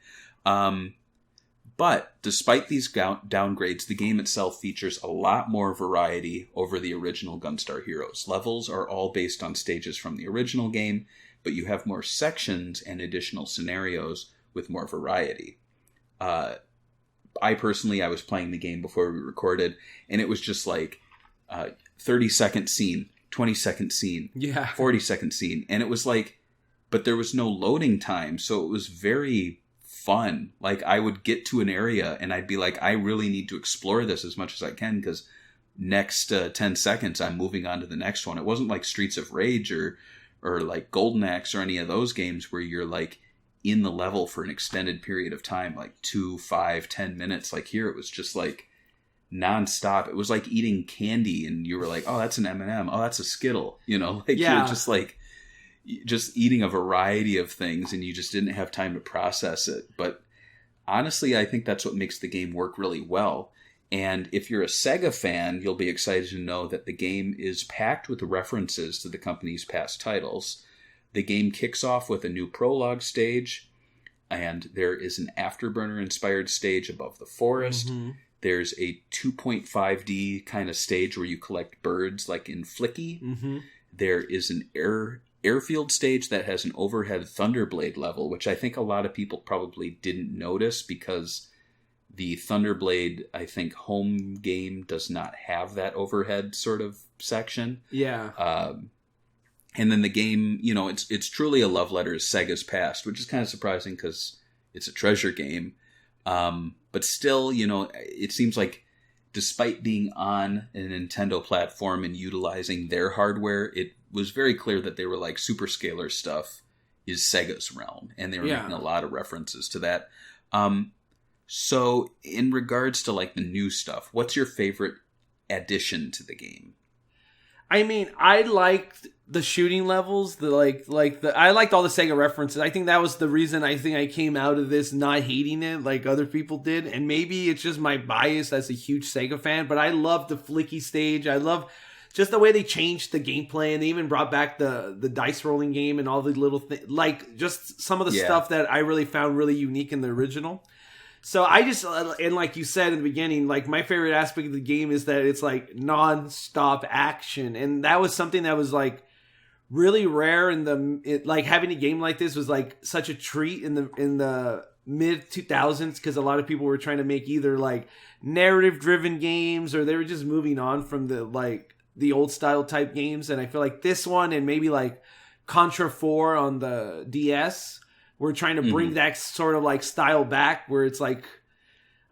But despite these downgrades, the game itself features a lot more variety over the original Gunstar Heroes. Levels are all based on stages from the original game, but you have more sections and additional scenarios with more variety. I was playing the game before we recorded, and it was just like 30-second scene, 20-second scene, 40-second scene. And it was like, but there was no loading time, so it was very fun. Like, I would get to an area and I'd be like, I really need to explore this as much as I can, because next 10 seconds I'm moving on to the next one. It wasn't like Streets of Rage or like Golden Axe or any of those games where you're like in the level for an extended period of time, like 2, 5, 10 minutes. Like, here it was just like nonstop. It was like eating candy, and you were like, oh, that's an M&M. Oh, that's a Skittle. You're just like just eating a variety of things, and you just didn't have time to process it. But honestly, I think that's what makes the game work really well. And if you're a Sega fan, you'll be excited to know that the game is packed with references to the company's past titles. The game kicks off with a new prologue stage, and there is an Afterburner-inspired stage above the forest. Mm-hmm. There's a 2.5D kind of stage where you collect birds, like in Flicky. Mm-hmm. There is an airfield stage that has an overhead Thunderblade level, which I think a lot of people probably didn't notice because the Thunderblade, I think, home game does not have that overhead sort of section. Yeah. And then the game, it's truly a love letter to Sega's past, which is kind of surprising because it's a treasure game. But still, it seems like despite being on a Nintendo platform and utilizing their hardware, it was very clear that they were like, Superscalar stuff is Sega's realm. And they were making a lot of references to that. So in regards to like the new stuff, what's your favorite addition to the game? I mean, I liked the shooting levels, I liked all the Sega references. I think that was the reason I came out of this not hating it like other people did. And maybe it's just my bias as a huge Sega fan, but I love the flicky stage. I love just the way they changed the gameplay, and they even brought back the dice rolling game and all the little things, like just some of the stuff that I really found really unique in the original. So and like you said in the beginning, like my favorite aspect of the game is that it's like non-stop action. And that was something that was like really rare like having a game like this was like such a treat in the mid 2000s, because a lot of people were trying to make either like narrative driven games, or they were just moving on from the old style type games. And I feel like this one, and maybe like Contra 4 on the DS, we're trying to bring that sort of like style back, where it's like,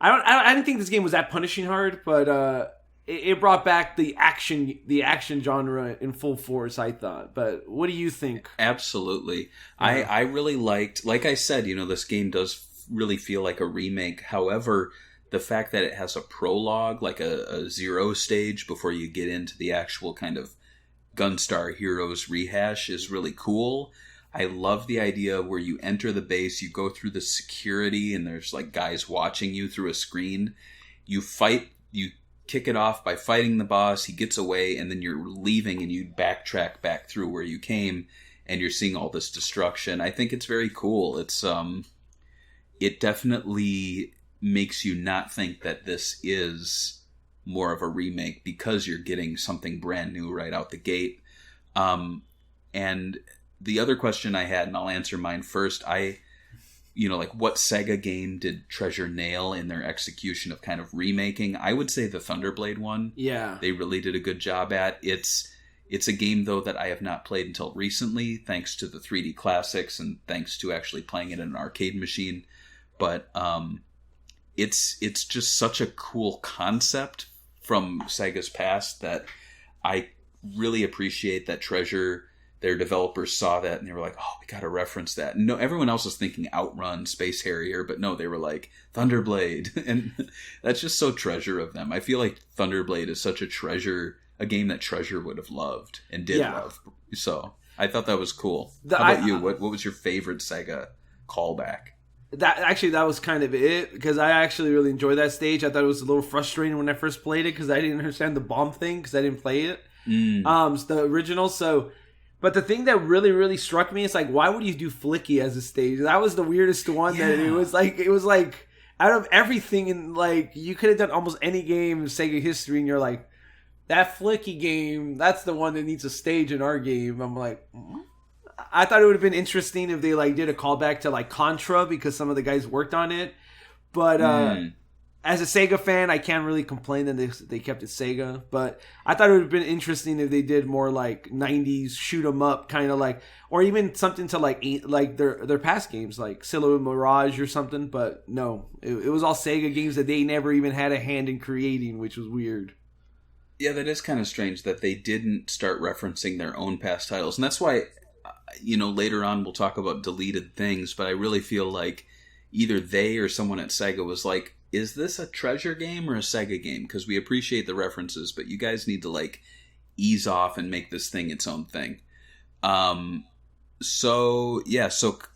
I didn't think this game was that punishing hard, but it brought back the action genre in full force, I thought. But what do you think? Absolutely. Yeah. I really liked, like I said, this game does really feel like a remake. However, the fact that it has a prologue, like a zero stage before you get into the actual kind of Gunstar Heroes rehash, is really cool. I love the idea where you enter the base, you go through the security, and there's like guys watching you through a screen. You kick it off by fighting the boss, he gets away, and then you're leaving and you backtrack back through where you came, and you're seeing all this destruction. I think it's very cool. It's it definitely makes you not think that this is more of a remake, because you're getting something brand new right out the gate. And the other question I had, and I'll answer mine first, like what Sega game did Treasure nail in their execution of kind of remaking? I would say the Thunderblade one. Yeah. They really did a good job at. It's a game, though, that I have not played until recently, thanks to the 3D classics and thanks to actually playing it in an arcade machine. But it's just such a cool concept from Sega's past that I really appreciate that Treasure their developers saw that and they were like, oh, we got to reference that. No, everyone else was thinking Outrun, Space Harrier, but no, they were like Thunderblade. And that's just so Treasure of them. I feel like Thunderblade is such a game that Treasure would have loved and did love. So I thought that was cool. How about you? What was your favorite Sega callback? That was kind of it, because I actually really enjoyed that stage. I thought it was a little frustrating when I first played it because I didn't understand the bomb thing because I didn't play it. The original. But the thing that really, really struck me is like, why would you do Flicky as a stage? That was the weirdest one. That it was like out of everything, and like you could have done almost any game in Sega history, and you're like, that Flicky game, that's the one that needs a stage in our game. I'm like, I thought it would have been interesting if they like did a callback to like Contra because some of the guys worked on it. But as a Sega fan, I can't really complain that they kept it Sega. But I thought it would have been interesting if they did more like 90s shoot 'em up kind of like, or even something to like their past games like Silhouette Mirage or something. But no, it was all Sega games that they never even had a hand in creating, which was weird. Yeah, that is kind of strange that they didn't start referencing their own past titles. And that's why, later on we'll talk about deleted things, but I really feel like either they or someone at Sega was like, is this a Treasure game or a Sega game? Because we appreciate the references, but you guys need to like ease off and make this thing its own thing. So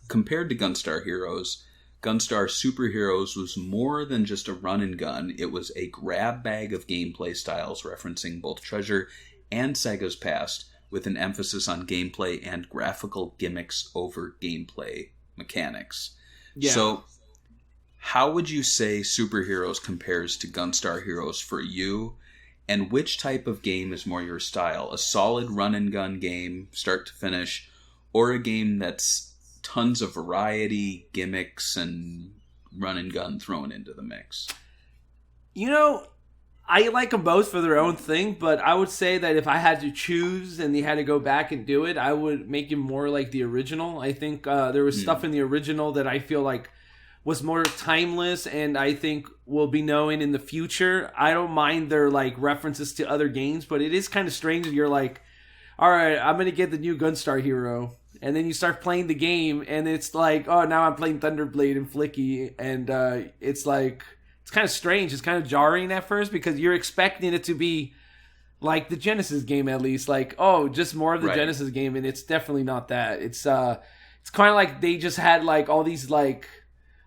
compared to Gunstar Heroes, Gunstar Super Heroes was more than just a run and gun. It was a grab bag of gameplay styles referencing both Treasure and Sega's past, with an emphasis on gameplay and graphical gimmicks over gameplay mechanics. Yeah. So how would you say Super Heroes compares to Gunstar Heroes for you? And which type of game is more your style? A solid run and gun game, start to finish, or a game that's tons of variety, gimmicks, and run and gun thrown into the mix? I like them both for their own thing, but I would say that if I had to choose and they had to go back and do it, I would make it more like the original. I think there was stuff in the original that I feel like was more timeless and I think will be known in the future. I don't mind their like references to other games, but it is kind of strange that you're like, all right, I'm going to get the new Gunstar hero. And then you start playing the game and it's like, oh, now I'm playing Thunderblade and Flicky. And it's like, it's kind of strange. It's kind of jarring at first because you're expecting it to be like the Genesis game at least. Like, oh, just more of the Genesis game. And it's definitely not that. It's kind of like they just had like all these like,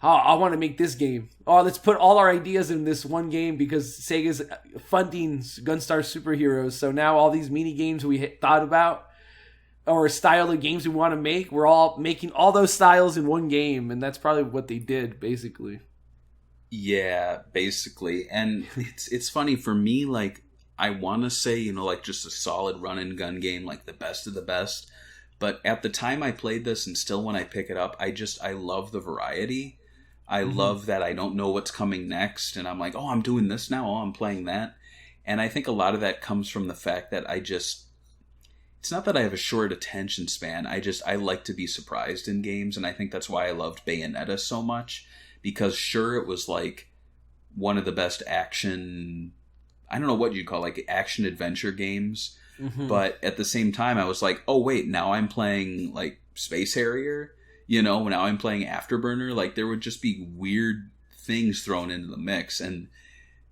oh, I want to make this game. Oh, let's put all our ideas in this one game because Sega's funding Gunstar Superheroes. So now all these mini games we thought about or style of games we want to make, we're all making all those styles in one game. And that's probably what they did, basically. Yeah, basically. And it's funny for me, like, I want to say, like just a solid run and gun game, like the best of the best. But at the time I played this and still when I pick it up, I love the variety. I love that I don't know what's coming next. And I'm like, oh, I'm doing this now. Oh, I'm playing that. And I think a lot of that comes from the fact that it's not that I have a short attention span. I like to be surprised in games. And I think that's why I loved Bayonetta so much. Because sure, it was like one of the best action, I don't know what you'd call like action adventure games. But at the same time, I was like, oh wait, now I'm playing like Space Harrier. Now I'm playing Afterburner. Like there would just be weird things thrown into the mix. And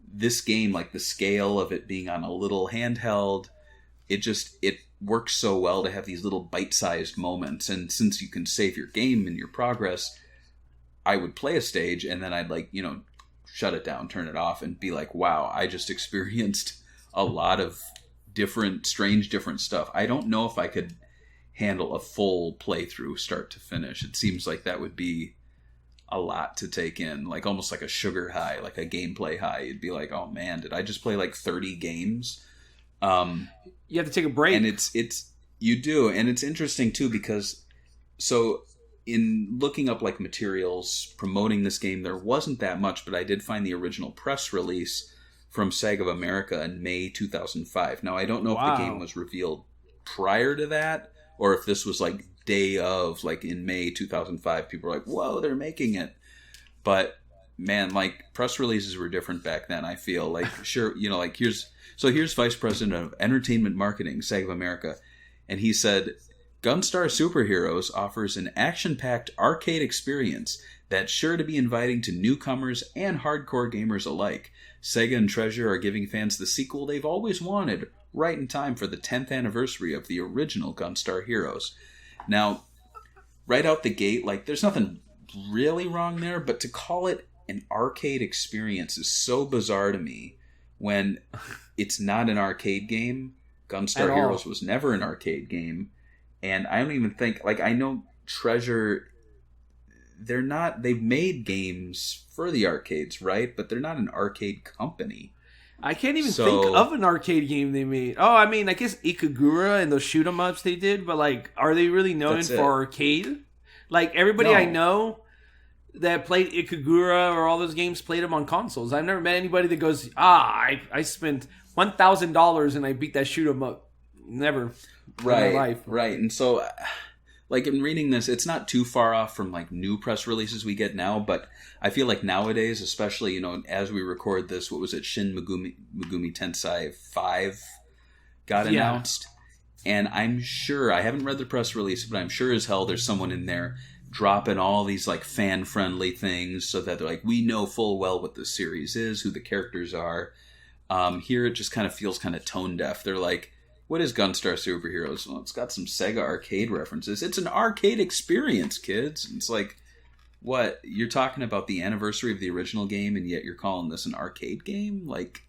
this game, like the scale of it being on a little handheld, it works so well to have these little bite-sized moments. And since you can save your game and your progress, I would play a stage and then I'd like, shut it down, turn it off and be like, wow, I just experienced a lot of strange different stuff. I don't know if I could handle a full playthrough start to finish. It seems like that would be a lot to take in, like almost like a sugar high, like a gameplay high. You'd be like, oh man, did I just play like 30 games? You have to take a break. And you do. And it's interesting too, because in looking up like materials promoting this game, there wasn't that much, but I did find the original press release from Sega of America in May 2005. Now, I don't know if the game was revealed prior to that, or if this was like day of, like in May 2005, people were like, whoa, they're making it. But man, like press releases were different back then, I feel. Like, sure, like here's Vice President of Entertainment Marketing, Sega of America. And he said, Gunstar Superheroes offers an action-packed arcade experience that's sure to be inviting to newcomers and hardcore gamers alike. Sega and Treasure are giving fans the sequel they've always wanted, right in time for the 10th anniversary of the original Gunstar Heroes. Now, right out the gate, like, there's nothing really wrong there, but to call it an arcade experience is so bizarre to me when it's not an arcade game. Gunstar Heroes was never an arcade game. And I don't even think, like, I know Treasure, they've made games for the arcades, right? But they're not an arcade company. I can't even think of an arcade game they made. Oh, I mean, I guess Ikagura and those shoot 'em ups they did, but, like, are they really known for arcade? Like, everybody I know that played Ikagura or all those games played them on consoles. I've never met anybody that goes, I spent $1,000 and I beat that shoot 'em up. Never. Right, in my life. Right. And so, like, in reading this, it's not too far off from, like, new press releases we get now, but I feel like nowadays, especially, you know, as we record this, what was it, Shin Megumi Tensei 5 got announced? And I'm sure, I haven't read the press release, but I'm sure as hell there's someone in there dropping all these, like, fan-friendly things so that they're like, we know full well what this series is, who the characters are. Here it just kind of feels kind of tone-deaf. They're like, what is Gunstar Superheroes? Well, it's got some Sega arcade references. It's an arcade experience, kids. And it's like, what? You're talking about the anniversary of the original game, and yet you're calling this an arcade game? Like,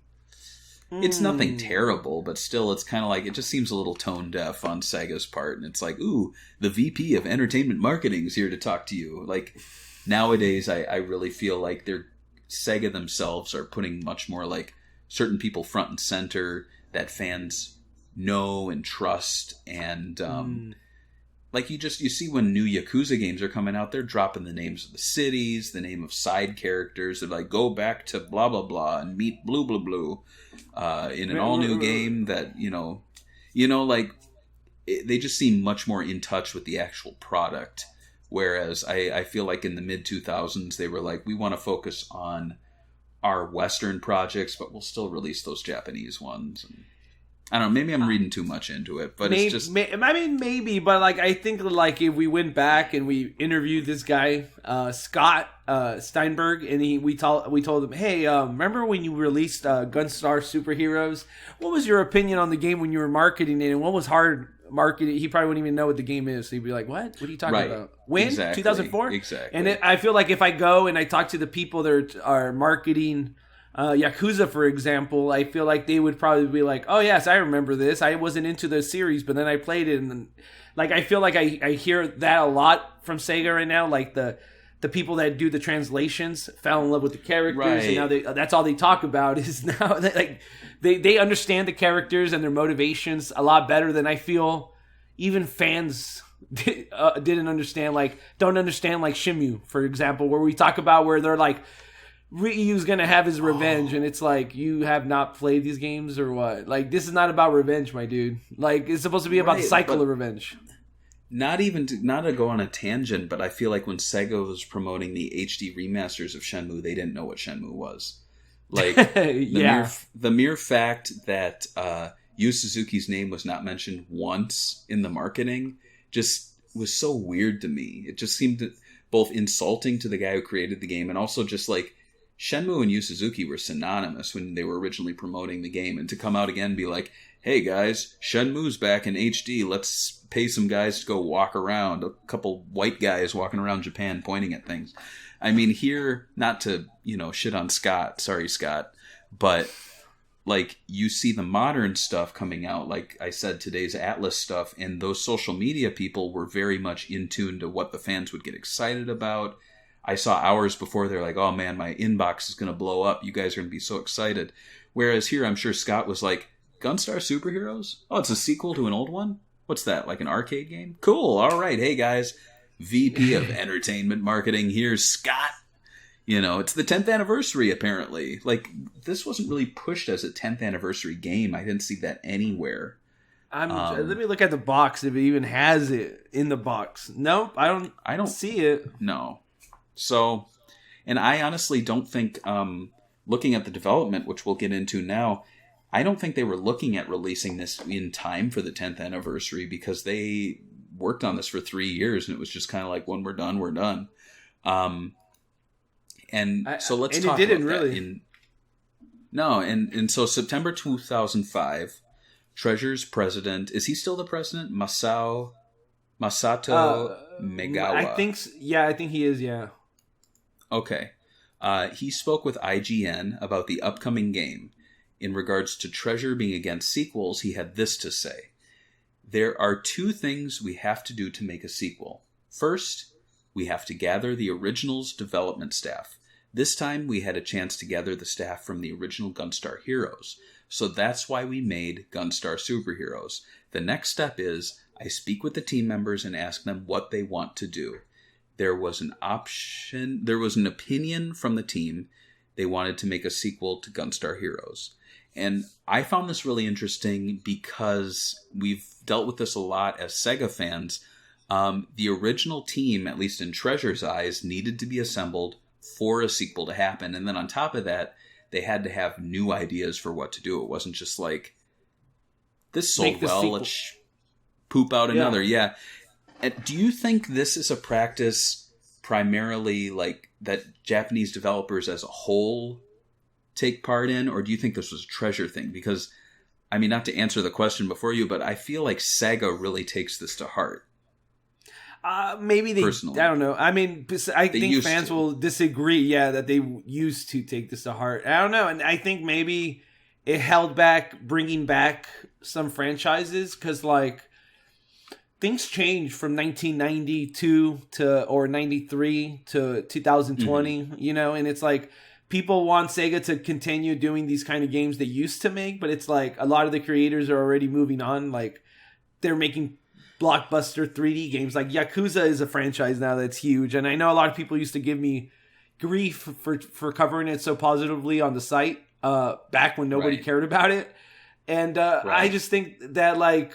it's nothing terrible, but still, it's kind of like, it just seems a little tone-deaf on Sega's part. And it's like, ooh, the VP of Entertainment Marketing is here to talk to you. Like, nowadays, I really feel like Sega themselves are putting much more, like, certain people front and center that fans know and trust, and like you see when new Yakuza games are coming out, they're dropping the names of the cities, the name of side characters. They're like, go back to blah blah blah and meet blue blue blue in an all new game that you know like they just seem much more in touch with the actual product. Whereas I feel like in the mid 2000s they were like, we want to focus on our Western projects, but we'll still release those Japanese ones. And I don't know, maybe I'm reading too much into it, but it's just... I mean, maybe, but, like, I think, like, if we went back and we interviewed this guy, Scott Steinberg, and we told him, hey, remember when you released Gunstar Superheroes? What was your opinion on the game when you were marketing it, and what was hard marketing? He probably wouldn't even know what the game is, so he'd be like, what are you talking about? When? Exactly. 2004? Exactly. And I feel like if I go and I talk to the people that are marketing... Yakuza, for example, I feel like they would probably be like, oh yes, I remember this. I wasn't into the series, but then I played it, and like I feel like I hear that a lot from Sega right now. Like the people that do the translations fell in love with the characters, and now that's all they talk about is now like they understand the characters and their motivations a lot better than I feel even fans didn't understand. Like don't understand like Shimu, for example, where we talk about where they're like, Ryu's gonna have his revenge, and it's like, you have not played these games or what? Like, this is not about revenge, my dude. Like, it's supposed to be about the cycle of revenge. Not to go on a tangent, but I feel like when Sega was promoting the HD remasters of Shenmue, they didn't know what Shenmue was. Like, the mere fact that Yu Suzuki's name was not mentioned once in the marketing just was so weird to me. It just seemed both insulting to the guy who created the game, and also just like, Shenmue and Yu Suzuki were synonymous when they were originally promoting the game, and to come out again and be like, hey guys, Shenmue's back in HD, let's pay some guys to go walk around, a couple white guys walking around Japan pointing at things. I mean, here, not to, shit on Scott, sorry Scott, but like, you see the modern stuff coming out, like I said, today's Atlas stuff, and those social media people were very much in tune to what the fans would get excited about. I saw hours before they're like, oh man, my inbox is going to blow up. You guys are going to be so excited. Whereas here, I'm sure Scott was like, Gunstar Superheroes? Oh, it's a sequel to an old one? What's that, like an arcade game? Cool, all right. Hey guys, VP of Entertainment Marketing, here's Scott. It's the 10th anniversary, apparently. Like, this wasn't really pushed as a 10th anniversary game. I didn't see that anywhere. Let me look at the box if it even has it in the box. Nope, I don't see it. No. So, and I honestly don't think, looking at the development, which we'll get into now, I don't think they were looking at releasing this in time for the 10th anniversary, because they worked on this for 3 years, and it was just kind of like, when we're done, we're done. So let's and talk it didn't about really. that. So September 2005, Treasure's president, is he still the president? Masato Megawa. I think he is. Yeah. Okay. He spoke with IGN about the upcoming game. In regards to Treasure being against sequels, he had this to say. There are 2 things we have to do to make a sequel. First, we have to gather the original's development staff. This time, we had a chance to gather the staff from the original Gunstar Heroes. So that's why we made Gunstar Superheroes. The next step is, I speak with the team members and ask them what they want to do. There was an opinion from the team. They wanted to make a sequel to Gunstar Heroes. And I found this really interesting because we've dealt with this a lot as Sega fans. The original team, at least in Treasure's eyes, needed to be assembled for a sequel to happen. And then on top of that, they had to have new ideas for what to do. It wasn't just like, this sold well, sequel. Let's poop out another. Yeah. And do you think this is a practice primarily like that Japanese developers as a whole take part in, or do you think this was a Treasure thing? Because, I mean, not to answer the question before you, but I feel like Sega really takes this to heart. Maybe they, personally. I don't know. I mean, I think fans will disagree. Yeah, that they used to take this to heart. I don't know. And I think maybe it held back bringing back some franchises because, like, things changed from 1992 or 93 to 2020, you know, and it's like people want Sega to continue doing these kind of games they used to make, but it's like a lot of the creators are already moving on. Like, they're making blockbuster 3D games. Like Yakuza is a franchise now that's huge, and I know a lot of people used to give me grief for covering it so positively on the site back when nobody cared about it. And I just think that, like,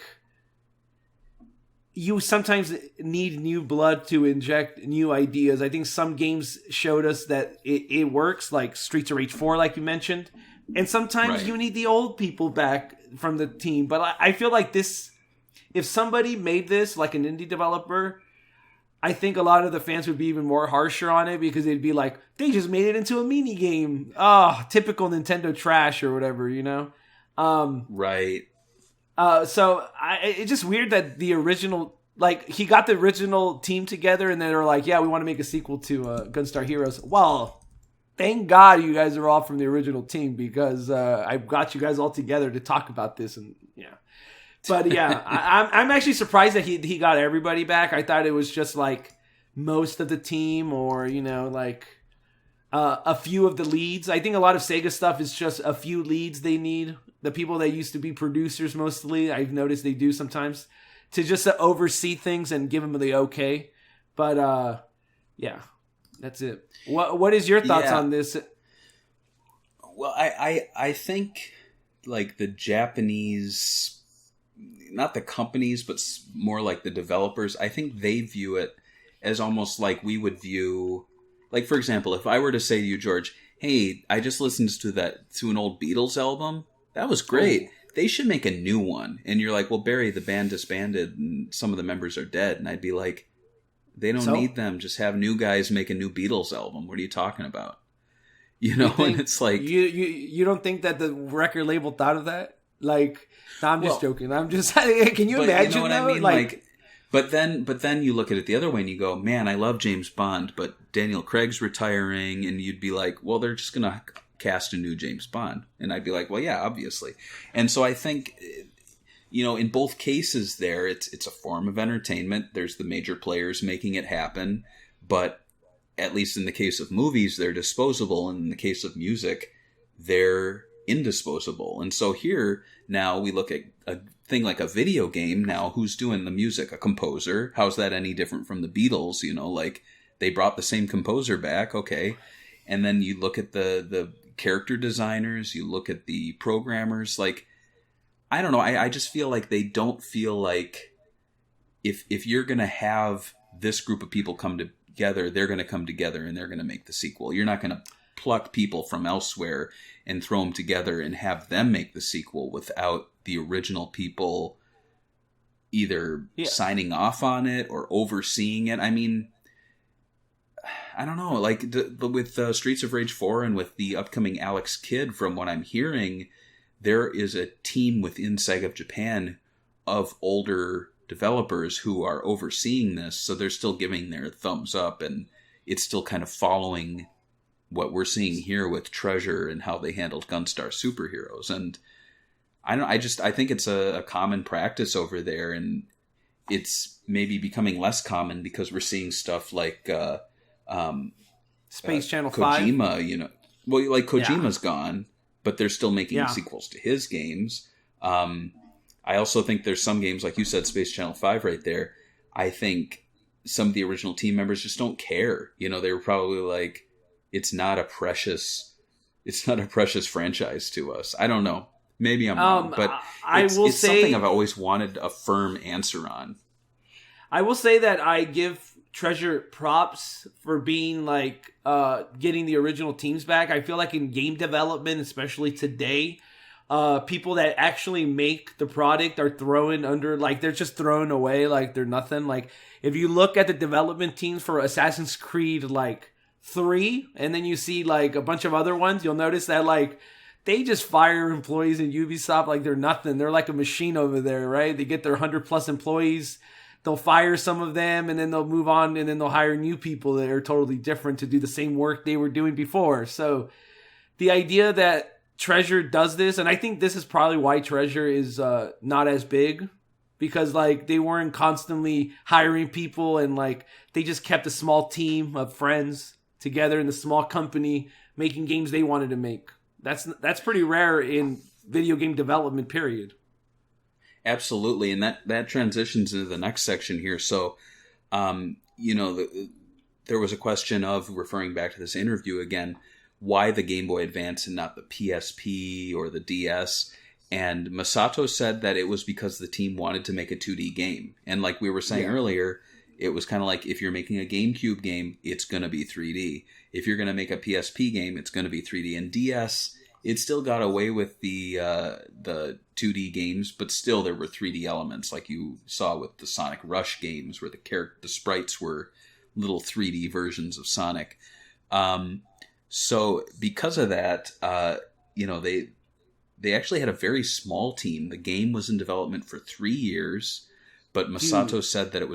you sometimes need new blood to inject new ideas. I think some games showed us that it works, like Streets of Rage 4, like you mentioned. And sometimes you need the old people back from the team. But I feel like this, if somebody made this, like an indie developer, I think a lot of the fans would be even more harsher on it because they'd be like, they just made it into a mini game. Oh, typical Nintendo trash or whatever, you know? So it's just weird that the original, like, he got the original team together and then they were like, yeah, we want to make a sequel to Gunstar Heroes. Well, thank God you guys are all from the original team because I got you guys all together to talk about this. And yeah, but yeah, I'm actually surprised that he got everybody back. I thought it was just like most of the team, or, you know, like a few of the leads. I think a lot of Sega stuff is just a few leads they need. The people that used to be producers mostly, I've noticed they do sometimes, to just oversee things and give them the okay. But yeah, that's it. What is your thoughts on this? Well, I think, like, the Japanese, not the companies, but more like the developers, I think they view it as almost like we would view, like, for example, if I were to say to you, George, hey, I just listened to an old Beatles album. That was great. Ooh. They should make a new one. And you're like, well, Barry, the band disbanded and some of the members are dead. And I'd be like, they don't need them. Just have new guys make a new Beatles album. What are you talking about? You know, and it's like... You don't think that the record label thought of that? Like, no, I'm just joking. I'm just... Can you imagine, you know what I mean? Like, but then you look at it the other way and you go, man, I love James Bond, but Daniel Craig's retiring. And you'd be like, well, they're just going to cast a new James Bond. And I'd be like, well, yeah, obviously. And so I think, you know, in both cases there, it's a form of entertainment. There's the major players making it happen. But at least in the case of movies, they're disposable. And in the case of music, they're indisposable. And so here, now we look at a thing like a video game. Now, who's doing the music? A composer. How's that any different from the Beatles? You know, like, they brought the same composer back. Okay. And then you look at the character designers, you look at the programmers, like, I don't know, I just feel like they don't feel like if you're going to have this group of people come together, they're going to come together and they're going to make the sequel. You're not going to pluck people from elsewhere and throw them together and have them make the sequel without the original people, either signing off on it or overseeing it. I mean, I don't know. Like with Streets of Rage 4 and with the upcoming Alex Kidd, from what I'm hearing, there is a team within Sega of Japan of older developers who are overseeing this. So they're still giving their thumbs up, and it's still kind of following what we're seeing here with Treasure and how they handled Gunstar Superheroes. And I think it's a common practice over there, and it's maybe becoming less common because we're seeing stuff like Space Channel 5. Kojima, like Kojima's gone, but they're still making sequels to his games. I also think there's some games, like you said, Space Channel 5 right there. I think some of the original team members just don't care. They were probably like, it's not a precious franchise to us. I don't know. Maybe I'm wrong, but it's something I've always wanted a firm answer on. I will say that I give Treasure props for being like getting the original teams back. I feel like in game development, especially today, people that actually make the product are they're just thrown away like they're nothing. Like if you look at the development teams for Assassin's Creed like 3, and then you see like a bunch of other ones, you'll notice that like they just fire employees in Ubisoft like they're nothing. They're like a machine over there, right? They get their 100+ employees. They'll fire some of them, and then they'll move on, and then they'll hire new people that are totally different to do the same work they were doing before. So the idea that Treasure does this, and I think this is probably why Treasure is not as big, because like they weren't constantly hiring people, and like they just kept a small team of friends together in the small company making games they wanted to make. That's pretty rare in video game development, period. Absolutely, and that transitions into the next section here. So, there was a question of, referring back to this interview again, why the Game Boy Advance and not the PSP or the DS? And Masato said that it was because the team wanted to make a 2D game. And like we were saying earlier, it was kind of like, if you're making a GameCube game, it's going to be 3D. If you're going to make a PSP game, it's going to be 3D. And DS, it still got away with the 2D games, but still there were 3D elements, like you saw with the Sonic Rush games, where the sprites were little 3D versions of Sonic. So because of that, they actually had a very small team. The game was in development for 3 years, but Masato said that it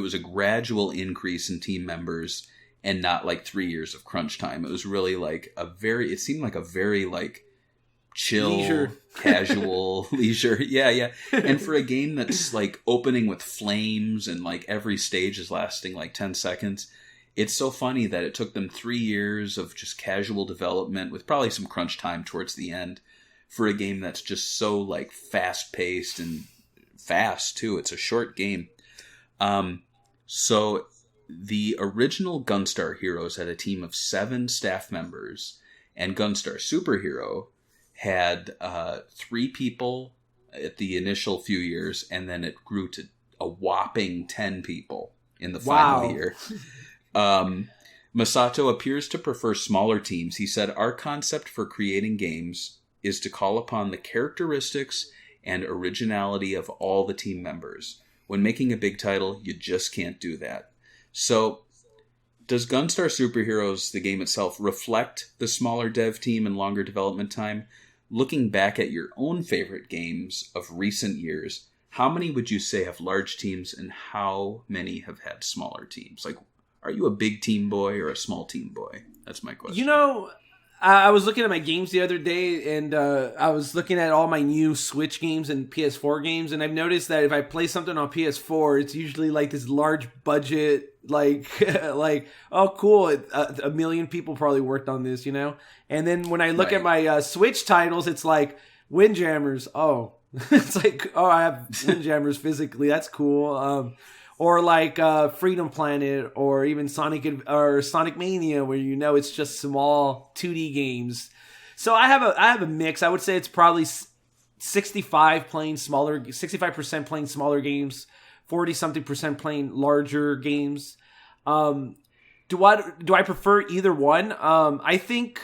was a gradual increase in team members, and not like 3 years of crunch time. It was really like it seemed like a very like chill, leisure. Casual leisure. Yeah. And for a game that's like opening with flames and like every stage is lasting like 10 seconds, it's so funny that it took them 3 years of just casual development with probably some crunch time towards the end for a game that's just so like fast paced and fast too. It's a short game. So the original Gunstar Heroes had a team of 7 staff members, and Gunstar Superhero had 3 people at the initial few years, and then it grew to a whopping 10 people in the final year. Masato appears to prefer smaller teams. He said, "Our concept for creating games is to call upon the characteristics and originality of all the team members. When making a big title, you just can't do that." So, does Gunstar Superheroes, the game itself, reflect the smaller dev team and longer development time? Looking back at your own favorite games of recent years, how many would you say have large teams, and how many have had smaller teams? Like, are you a big team boy or a small team boy? That's my question. I was looking at my games the other day, and I was looking at all my new Switch games and PS4 games, and I've noticed that if I play something on PS4, it's usually like this large budget, like, oh cool, a million people probably worked on this, And then when I look at my Switch titles, it's like Windjammers. Oh, it's like, oh, I have Windjammers physically. That's cool. Or like Freedom Planet, or even Sonic Mania, where it's just small 2D games. So I have a mix. I would say it's probably 65% playing smaller games, 40-something% playing larger games. Do I prefer either one? I think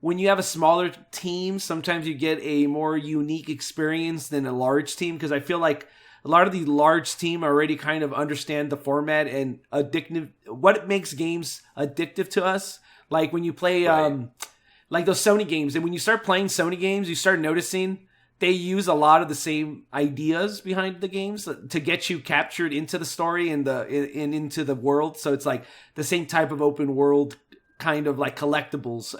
when you have a smaller team, sometimes you get a more unique experience than a large team, because I feel like a lot of the large team already kind of understand the format and what makes games addictive to us. Like when you play like those Sony games, and when you start playing Sony games, you start noticing they use a lot of the same ideas behind the games to get you captured into the story and into the world. So it's like the same type of open world kind of like collectibles.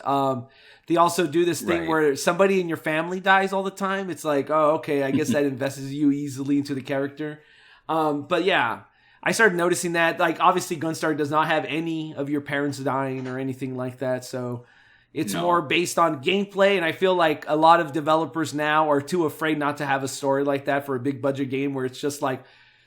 They also do this thing where somebody in your family dies all the time. It's like, oh, okay, I guess that invests you easily into the character. But yeah, I started noticing that. Like, obviously, Gunstar does not have any of your parents dying or anything like that. So it's more based on gameplay. And I feel like a lot of developers now are too afraid not to have a story like that for a big budget game where it's just like,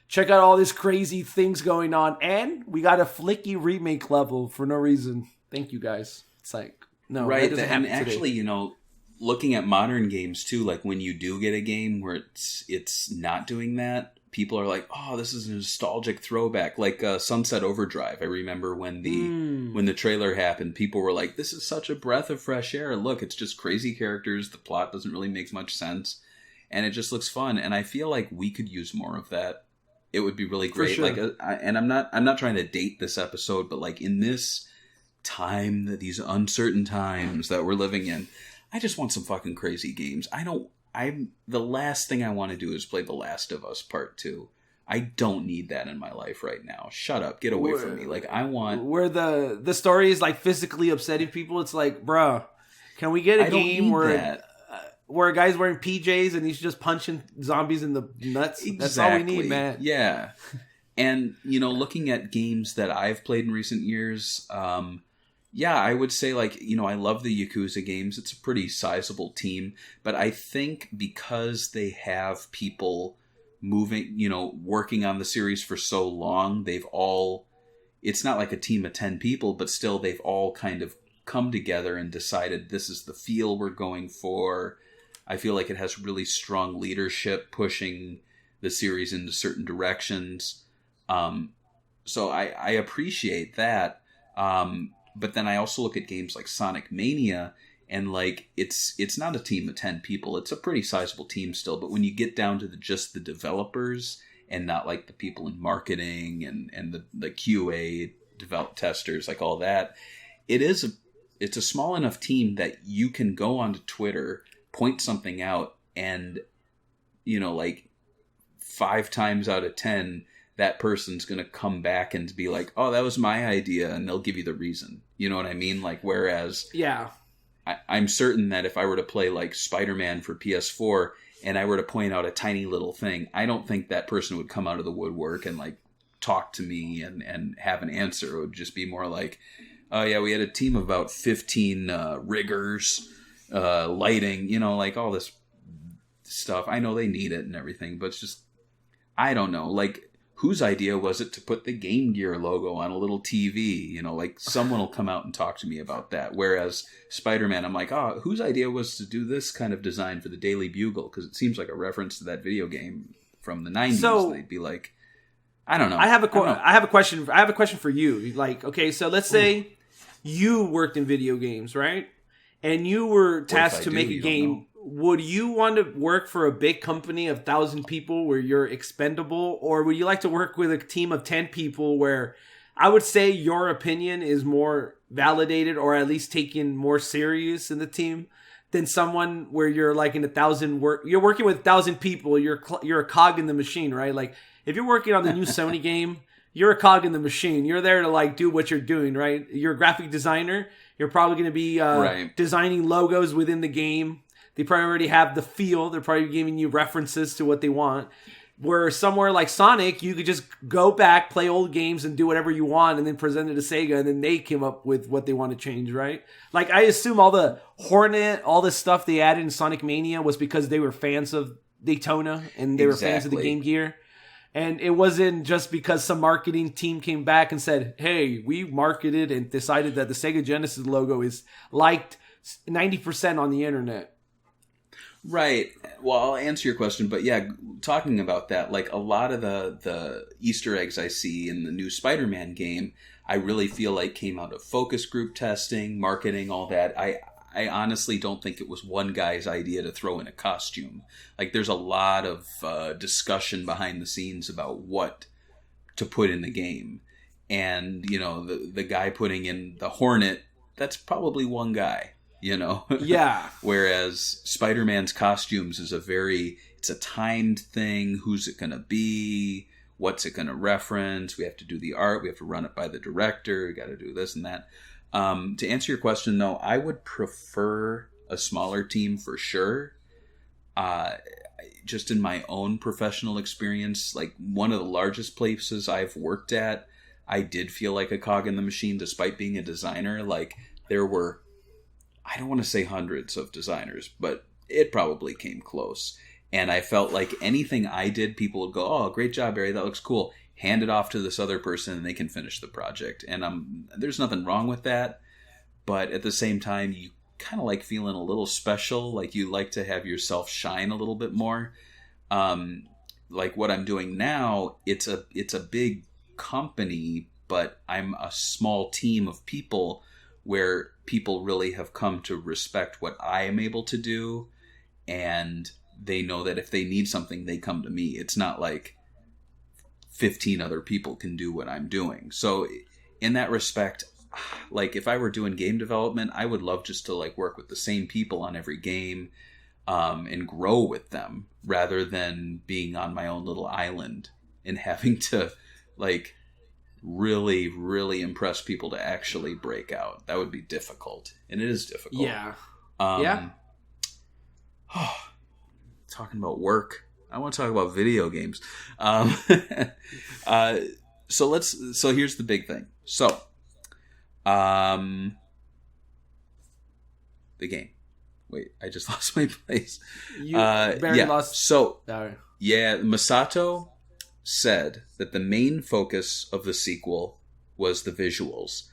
check out all these crazy things going on. And we got a flicky remake level for no reason. Thank you, guys. It's like, no, right. That doesn't happen and actually, today. you know, looking at modern games too, like when you do get a game where it's not doing that, people are like, oh, this is a nostalgic throwback. Like Sunset Overdrive. I remember when the trailer happened, people were like, this is such a breath of fresh air. Look, it's just crazy characters. The plot doesn't really make much sense. And it just looks fun. And I feel like we could use more of that. It would be really great. For sure. Like, and I'm not trying to date this episode, but like in this time, that these uncertain times that we're living in, I just want some fucking crazy games. The last thing I want to do is play The Last of Us Part 2. I don't need that in my life right now. Shut up. Get away from me. Like, I want... Where the story is, like, physically upsetting people. It's like, bruh, can we get a game where a guy's wearing PJs and he's just punching zombies in the nuts? Exactly. That's all we need, man. Yeah. And, you know, looking at games that I've played in recent years... yeah, I would say, like, you know, I love the Yakuza games. It's a pretty sizable team. But I think because they have people moving, you know, working on the series for so long, it's not like a team of 10 people, but still they've all kind of come together and decided this is the feel we're going for. I feel like it has really strong leadership pushing the series into certain directions. So I appreciate that. But then I also look at games like Sonic Mania, and like it's not a team of 10 people. It's a pretty sizable team still. But when you get down to just the developers and not like the people in marketing and the QA testers, like all that, it's a small enough team that you can go onto Twitter, point something out, and, you know, like 5 times out of 10, that person's going to come back and be like, oh, that was my idea, and they'll give you the reason. You know what I mean? Like, whereas yeah, I'm certain that if I were to play like Spider-Man for PS4 and I were to point out a tiny little thing, I don't think that person would come out of the woodwork and like talk to me and have an answer. It would just be more like, oh yeah, we had a team of about 15 riggers, lighting, you know, like all this stuff. I know they need it and everything, but it's just, I don't know, like, whose idea was it to put the Game Gear logo on a little TV? You know, like, someone will come out and talk to me about that. Whereas Spider-Man, I'm like, oh, whose idea was to do this kind of design for the Daily Bugle? Because it seems like a reference to that video game from the 90s. So, they'd be like, I don't know. I have a question. I have a question for you. Like, okay, so let's say you worked in video games, right? And you were tasked to make a game. Would you want to work for a big company of 1,000 people where you're expendable? Or would you like to work with a team of 10 people where I would say your opinion is more validated or at least taken more serious in the team than someone where you're like in 1,000 you're working with 1,000 people. You're a cog in the machine, right? Like if you're working on the new Sony game, you're a cog in the machine. You're there to like do what you're doing, right? You're a graphic designer. You're probably going to be designing logos within the game. They probably already have the feel. They're probably giving you references to what they want. Where somewhere like Sonic, you could just go back, play old games, and do whatever you want, and then present it to Sega, and then they came up with what they want to change, right? Like, I assume all the Hornet, all this stuff they added in Sonic Mania was because they were fans of Daytona, and they were fans of the Game Gear. And it wasn't just because some marketing team came back and said, hey, we marketed and decided that the Sega Genesis logo is liked 90% on the internet. Right. Well, I'll answer your question, but yeah, talking about that, like a lot of the Easter eggs I see in the new Spider-Man game, I really feel like came out of focus group testing, marketing, all that. I I honestly don't think it was one guy's idea to throw in a costume. Like, there's a lot of discussion behind the scenes about what to put in the game. And, you know, the guy putting in the Hornet, that's probably one guy, you know? Yeah. Whereas Spider-Man's costumes is it's a timed thing. Who's it going to be? What's it going to reference? We have to do the art. We have to run it by the director. We got to do this and that. To answer your question, though, I would prefer a smaller team for sure. Just in my own professional experience, like one of the largest places I've worked at, I did feel like a cog in the machine despite being a designer. Like, there were, I don't want to say hundreds of designers, but it probably came close. And I felt like anything I did, people would go, "Oh, great job, Barry, that looks cool." Hand it off to this other person and they can finish the project. And there's nothing wrong with that. But at the same time, you kind of like feeling a little special. Like, you like to have yourself shine a little bit more. Like what I'm doing now, it's a big company, but I'm a small team of people where people really have come to respect what I am able to do. And they know that if they need something, they come to me. It's not like 15 other people can do what I'm doing. So in that respect, like if I were doing game development, I would love just to like work with the same people on every game, and grow with them rather than being on my own little island and having to like really, really impress people to actually break out. That would be difficult. And it is difficult. Yeah. Talking about work. I want to talk about video games. So here's the big thing. So, the game. Wait, I just lost my place. Lost. So, yeah, Masato said that the main focus of the sequel was the visuals,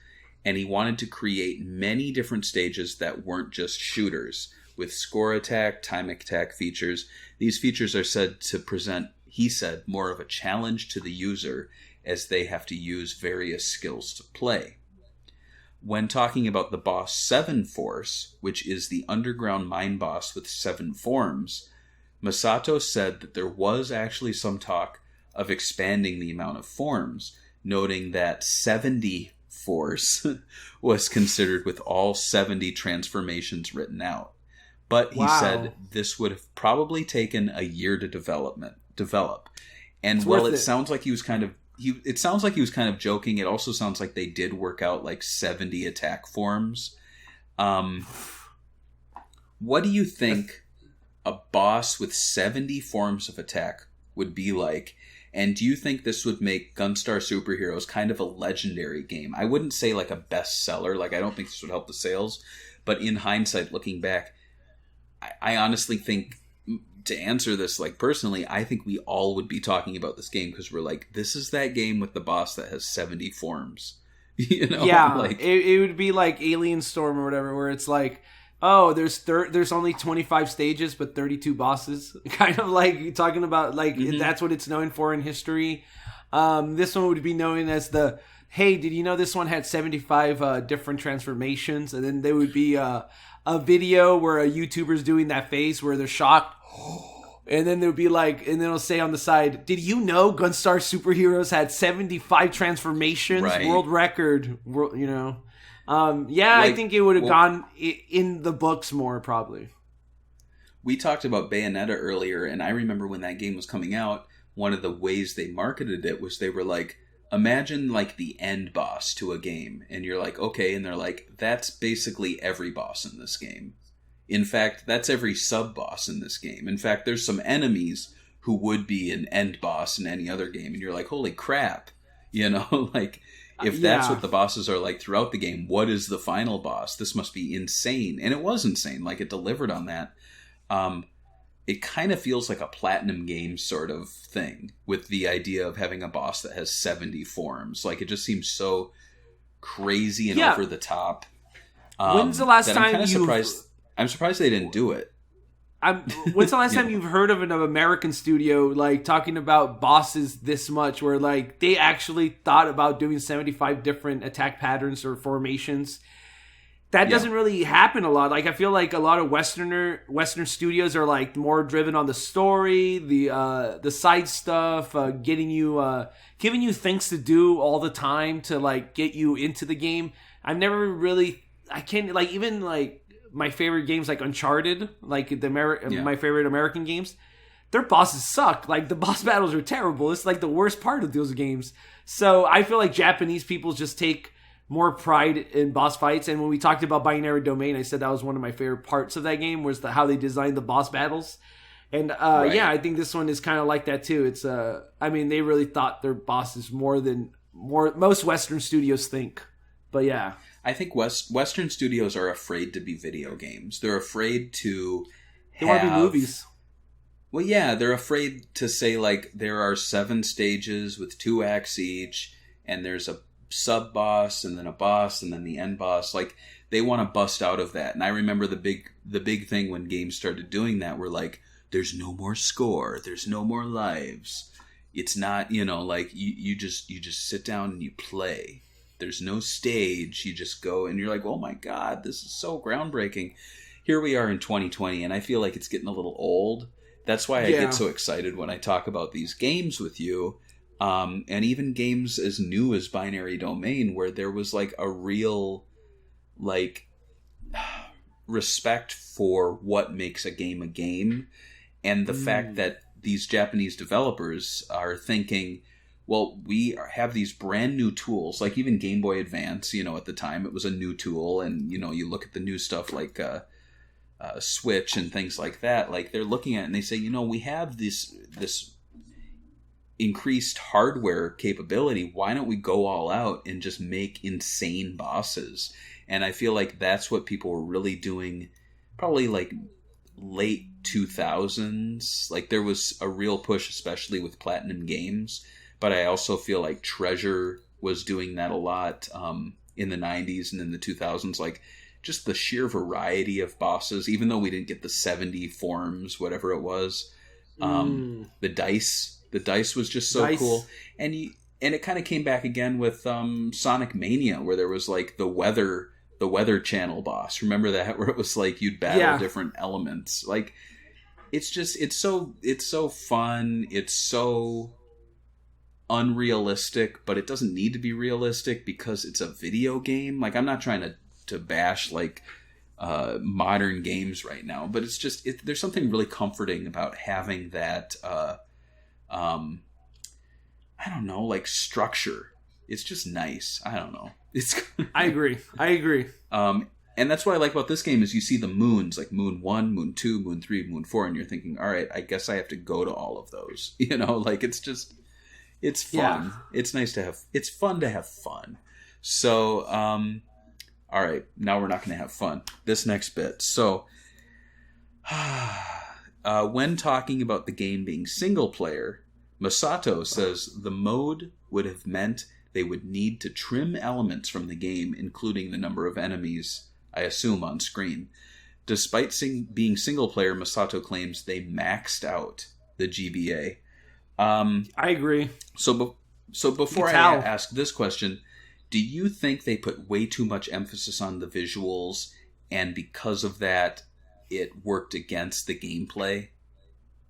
and he wanted to create many different stages that weren't just shooters, with score attack, time attack features. These features are said to present, he said, more of a challenge to the user as they have to use various skills to play. When talking about the boss 7 Force, which is the underground mine boss with 7 forms, Masato said that there was actually some talk of expanding the amount of forms, noting that 70 Force was considered with all 70 transformations written out. But he said this would have probably taken a year to develop. And while it sounds like he was kind of joking, it also sounds like they did work out like 70 attack forms. What do you think a boss with 70 forms of attack would be like? And do you think this would make Gunstar Superheroes kind of a legendary game? I wouldn't say like a bestseller. Like, I don't think this would help the sales. But in hindsight, looking back, I honestly think, to answer this, like, personally, I think we all would be talking about this game because we're like, this is that game with the boss that has 70 forms. You know? Yeah, like, it would be like Alien Storm or whatever, where it's like, oh, there's only 25 stages but 32 bosses. Kind of like talking about, like, that's what it's known for in history. This one would be known as the, hey, did you know this one had 75 different transformations? And then there would be a video where a YouTuber's doing that face where they're shocked. And then there'll be like, and then it'll say on the side, did you know Gunstar Superheroes had 75 transformations? Right. World record, you know? I think it would have gone in the books more, probably. We talked about Bayonetta earlier, and I remember when that game was coming out, one of the ways they marketed it was they were like, imagine like the end boss to a game. And you're like, okay. And they're like, that's basically every boss in this game. In fact, that's every sub-boss in this game. In fact, there's some enemies who would be an end boss in any other game. And you're like, holy crap. You know, like, if that's what the bosses are like throughout the game, what is the final boss? This must be insane. And it was insane. Like, it delivered on that. It kind of feels like a Platinum game sort of thing with the idea of having a boss that has 70 forms. Like, it just seems so crazy and over the top. When's the last time I'm surprised they didn't do it. When's the last time you've heard of an American studio like talking about bosses this much, where like they actually thought about doing 75 different attack patterns or formations? that doesn't really happen a lot. Like, I feel like a lot of Western studios are like more driven on the story, the side stuff, giving you things to do all the time to like get you into the game. I've never really, I can't, like, even like my favorite games like Uncharted, like my favorite American games, their bosses suck. Like, the boss battles are terrible. It's like the worst part of those games. So I feel like Japanese people just take more pride in boss fights. And when we talked about Binary Domain, I said that was one of my favorite parts of that game, was how they designed the boss battles. And I think this one is kind of like that too. It's they really thought their bosses more than most Western studios think. But yeah, I think Western studios are afraid to be video games. They're afraid to. They want to be movies. Well, yeah, they're afraid to say like there are 7 stages with 2 acts each, and there's a sub boss and then a boss and then the end boss. Like, they want to bust out of that. And I remember the big thing when games started doing that were like, there's no more score, there's no more lives. It's not, like you just sit down and you play. There's no stage. You just go and you're like, oh my God, this is so groundbreaking. Here we are in 2020, and I feel like it's getting a little old. That's why I get so excited when I talk about these games with you. And even games as new as Binary Domain, where there was like a real like respect for what makes a game, and the fact that these Japanese developers are thinking, well, we have these brand new tools, like even Game Boy Advance, at the time it was a new tool, and you look at the new stuff like Switch and things like that, like they're looking at it and they say, we have this increased hardware capability. Why don't we go all out and just make insane bosses? And I feel like that's what people were really doing, probably like late 2000s. Like, there was a real push, especially with Platinum Games. But I also feel like Treasure was doing that a lot in the 90s and in the 2000s. Like, just the sheer variety of bosses, even though we didn't get the 70 forms, whatever it was. The dice was just so cool. And it kind of came back again with Sonic Mania, where there was like the weather channel boss. Remember that, where it was like you'd battle different elements. Like, it's so fun. It's so unrealistic, but it doesn't need to be realistic because it's a video game. Like, I'm not trying to bash like modern games right now, but it's just there's something really comforting about having that I don't know, like structure. It's just nice. I don't know. I agree. And that's what I like about this game is you see the moons, like Moon 1, Moon 2, Moon 3, Moon 4, and you're thinking, all right, I guess I have to go to all of those. Like, it's just, it's fun. Yeah. It's nice to have, it's fun to have fun. So, all right, now we're not going to have fun. This next bit. So, when talking about the game being single player, Masato says the mode would have meant they would need to trim elements from the game, including the number of enemies, I assume, on screen. Despite being single player, Masato claims they maxed out the GBA. I agree. So before I ask this question, do you think they put way too much emphasis on the visuals, and because of that, it worked against the gameplay?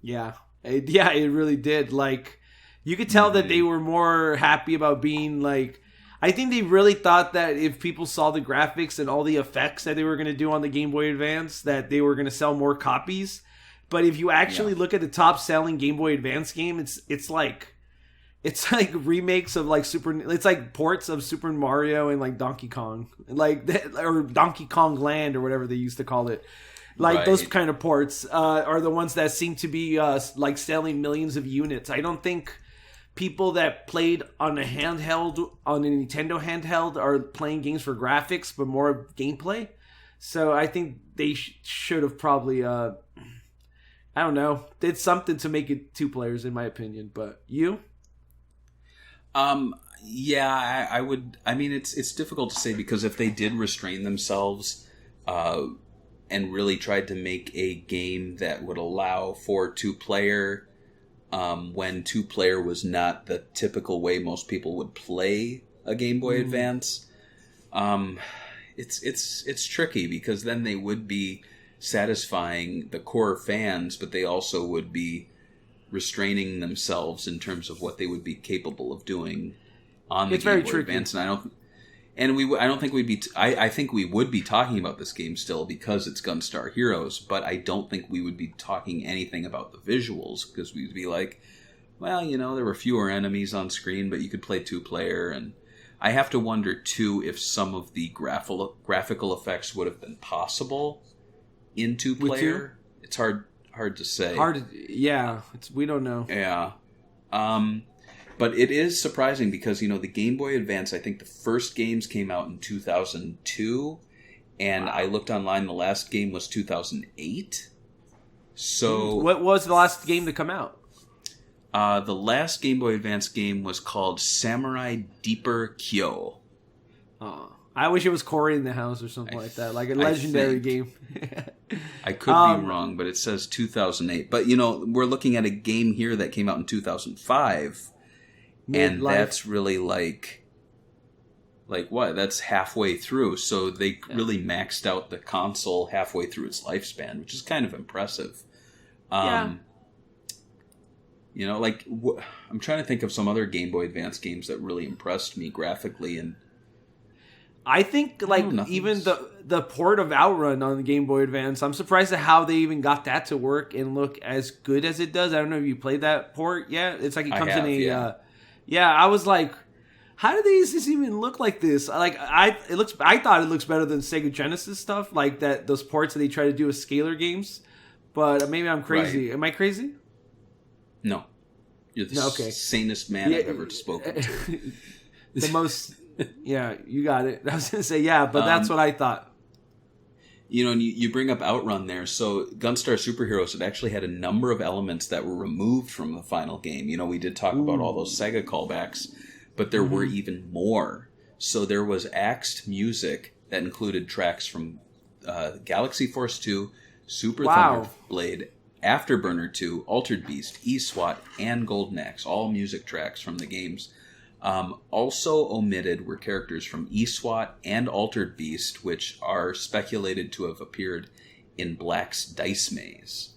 Yeah. It really did. Like, you could tell that they were more happy about being like, I think they really thought that if people saw the graphics and all the effects that they were going to do on the Game Boy Advance, that they were going to sell more copies. But if you actually look at the top selling Game Boy Advance game, it's like remakes of like it's like ports of Super Mario and like Donkey Kong, or Donkey Kong Land, or whatever they used to call it. Like, those kind of ports are the ones that seem to be like selling millions of units. I don't think people that played on a handheld, on a Nintendo handheld, are playing games for graphics, but more gameplay. So I think they should have probably, I don't know, did something to make it 2 players, in my opinion. But you? Yeah, I would. I mean, it's difficult to say, because if they did restrain themselves, and really tried to make a game that would allow for 2-player, when 2-player was not the typical way most people would play a Game Boy Advance. it's tricky because then they would be satisfying the core fans, but they also would be restraining themselves in terms of what they would be capable of doing on the Game Boy Advance. And I don't think we'd be. I think we would be talking about this game still because it's Gunstar Heroes, but I don't think we would be talking anything about the visuals because we'd be like, well, there were fewer enemies on screen, but you could play 2-player, and I have to wonder too if some of the graphical effects would have been possible in 2-player. It's hard to say. We don't know. Yeah. But it is surprising because, the Game Boy Advance, I think the first games came out in 2002, and I looked online, the last game was 2008. So what was the last game to come out? The last Game Boy Advance game was called Samurai Deeper Kyo. Oh, I wish it was Cory in the House or something like that, like a legendary game. I could be wrong, but it says 2008. But, we're looking at a game here that came out in 2005. And that's really like what? That's halfway through. So they really maxed out the console halfway through its lifespan, which is kind of impressive. I'm trying to think of some other Game Boy Advance games that really impressed me graphically, and I think even the port of Outrun on the Game Boy Advance, I'm surprised at how they even got that to work and look as good as it does. I don't know if you played that port yet. It's like it comes in a I was like, how do these even look like this? I thought it looks better than Sega Genesis stuff, like that those ports that they try to do with scalar games. But maybe I'm crazy. Right. Am I crazy? No. You're the sanest man I've ever spoken to. The most... Yeah, you got it. I was going to say, but that's what I thought. And you bring up Outrun there. So Gunstar Superheroes, it actually had a number of elements that were removed from the final game. We did talk about all those Sega callbacks, but there were even more. So there was axed music that included tracks from Galaxy Force 2, Super Thunder Blade, Afterburner 2, Altered Beast, E-SWAT, and Golden Axe. All music tracks from the games. Also omitted were characters from E-SWAT and Altered Beast, which are speculated to have appeared in Black's Dice Maze.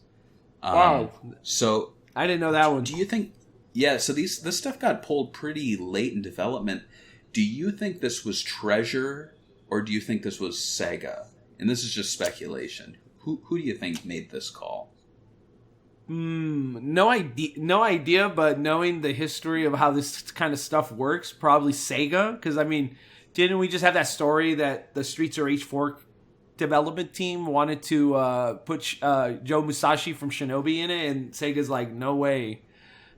Wow. So I didn't know that one. Do you think... Yeah, so this stuff got pulled pretty late in development. Do you think this was Treasure, or do you think this was Sega? And this is just speculation. Who do you think made this call? No idea, but knowing the history of how this kind of stuff works, probably Sega. Because, didn't we just have that story that the Streets of Rage 4 development team wanted to put Joe Musashi from Shinobi in it, and Sega's like, no way.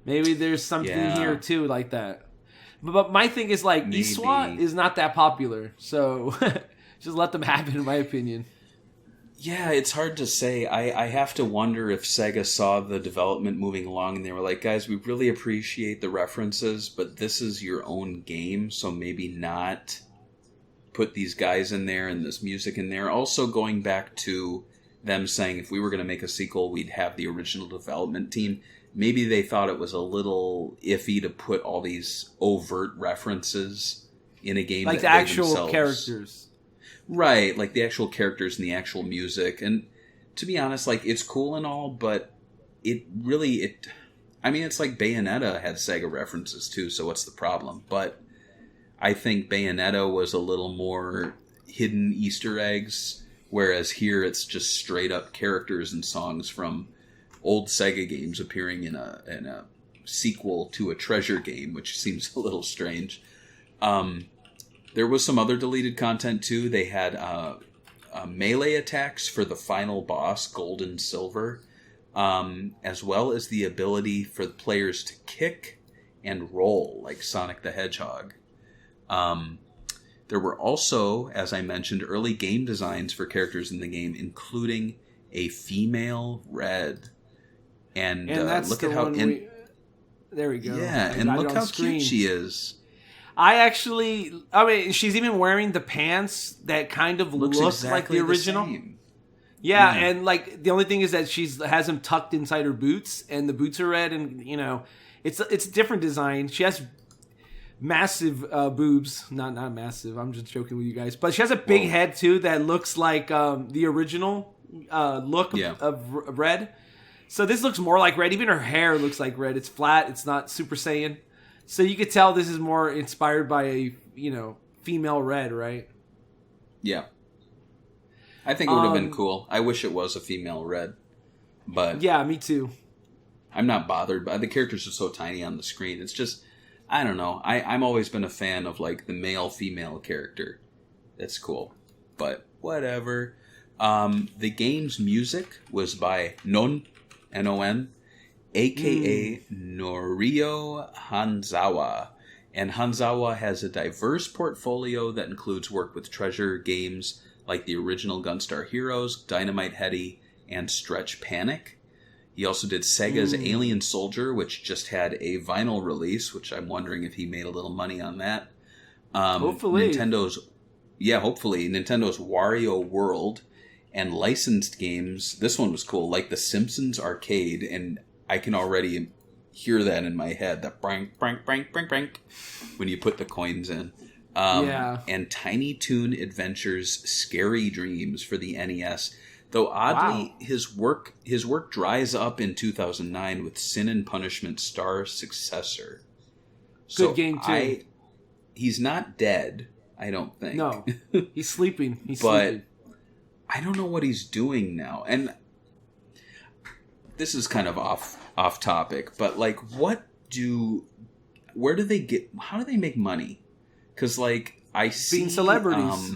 Maybe there's something here, too, like that. But my thing is, E-SWAT is not that popular, so just let them have it, in my opinion. Yeah, it's hard to say. I have to wonder if Sega saw the development moving along and they were like, guys, we really appreciate the references, but this is your own game, so maybe not put these guys in there and this music in there. Also going back to them saying if we were going to make a sequel, we'd have the original development team. Maybe they thought it was a little iffy to put all these overt references in a game. Like the actual characters. Right, like the actual characters and the actual music. And to be honest, it's cool and all, but it's like Bayonetta had Sega references too, so what's the problem? But I think Bayonetta was a little more hidden Easter eggs, whereas here it's just straight up characters and songs from old Sega games appearing in a sequel to a Treasure game, which seems a little strange. There was some other deleted content, too. They had melee attacks for the final boss, Gold and Silver, as well as the ability for the players to kick and roll, like Sonic the Hedgehog. There were also, as I mentioned, early game designs for characters in the game, including a female Red. And that's look the at how... There we go. Yeah, and look how cute she is. She's even wearing the pants that kind of look exactly like the original. Same. Yeah, and the only thing is that she has them tucked inside her boots, and the boots are red, and it's a different design. She has massive boobs. Not massive. I'm just joking with you guys. But she has a big head too that looks like the original look of Red. So this looks more like Red. Even her hair looks like Red. It's flat. It's not Super Saiyan. So you could tell this is more inspired by a female Red, right? Yeah. I think it would have been cool. I wish it was a female Red. But yeah, me too. I'm not bothered by the characters are so tiny on the screen. It's just, I don't know. I'm always been a fan of like the male female character. That's cool, but whatever. The game's music was by Non, aka Norio Hanzawa, and Hanzawa has a diverse portfolio that includes work with Treasure games like the original Gunstar Heroes, Dynamite Headdy, and Stretch Panic. He also did Sega's Alien Soldier, which just had a vinyl release, which I'm wondering if he made a little money on that. Hopefully. Nintendo's Wario World, and licensed games. This one was cool, like the Simpsons Arcade, and I can already hear that in my head, that brank, brank, brank, brank, brank, when you put the coins in. And Tiny Toon Adventures Scary Dreams for the NES. Though oddly, his work dries up in 2009 with Sin and Punishment Star Successor. Good game too. He's not dead, I don't think. No, he's sleeping. But I don't know what he's doing now. And this is kind of off topic, but like, how do they make money? Because like I see being celebrities.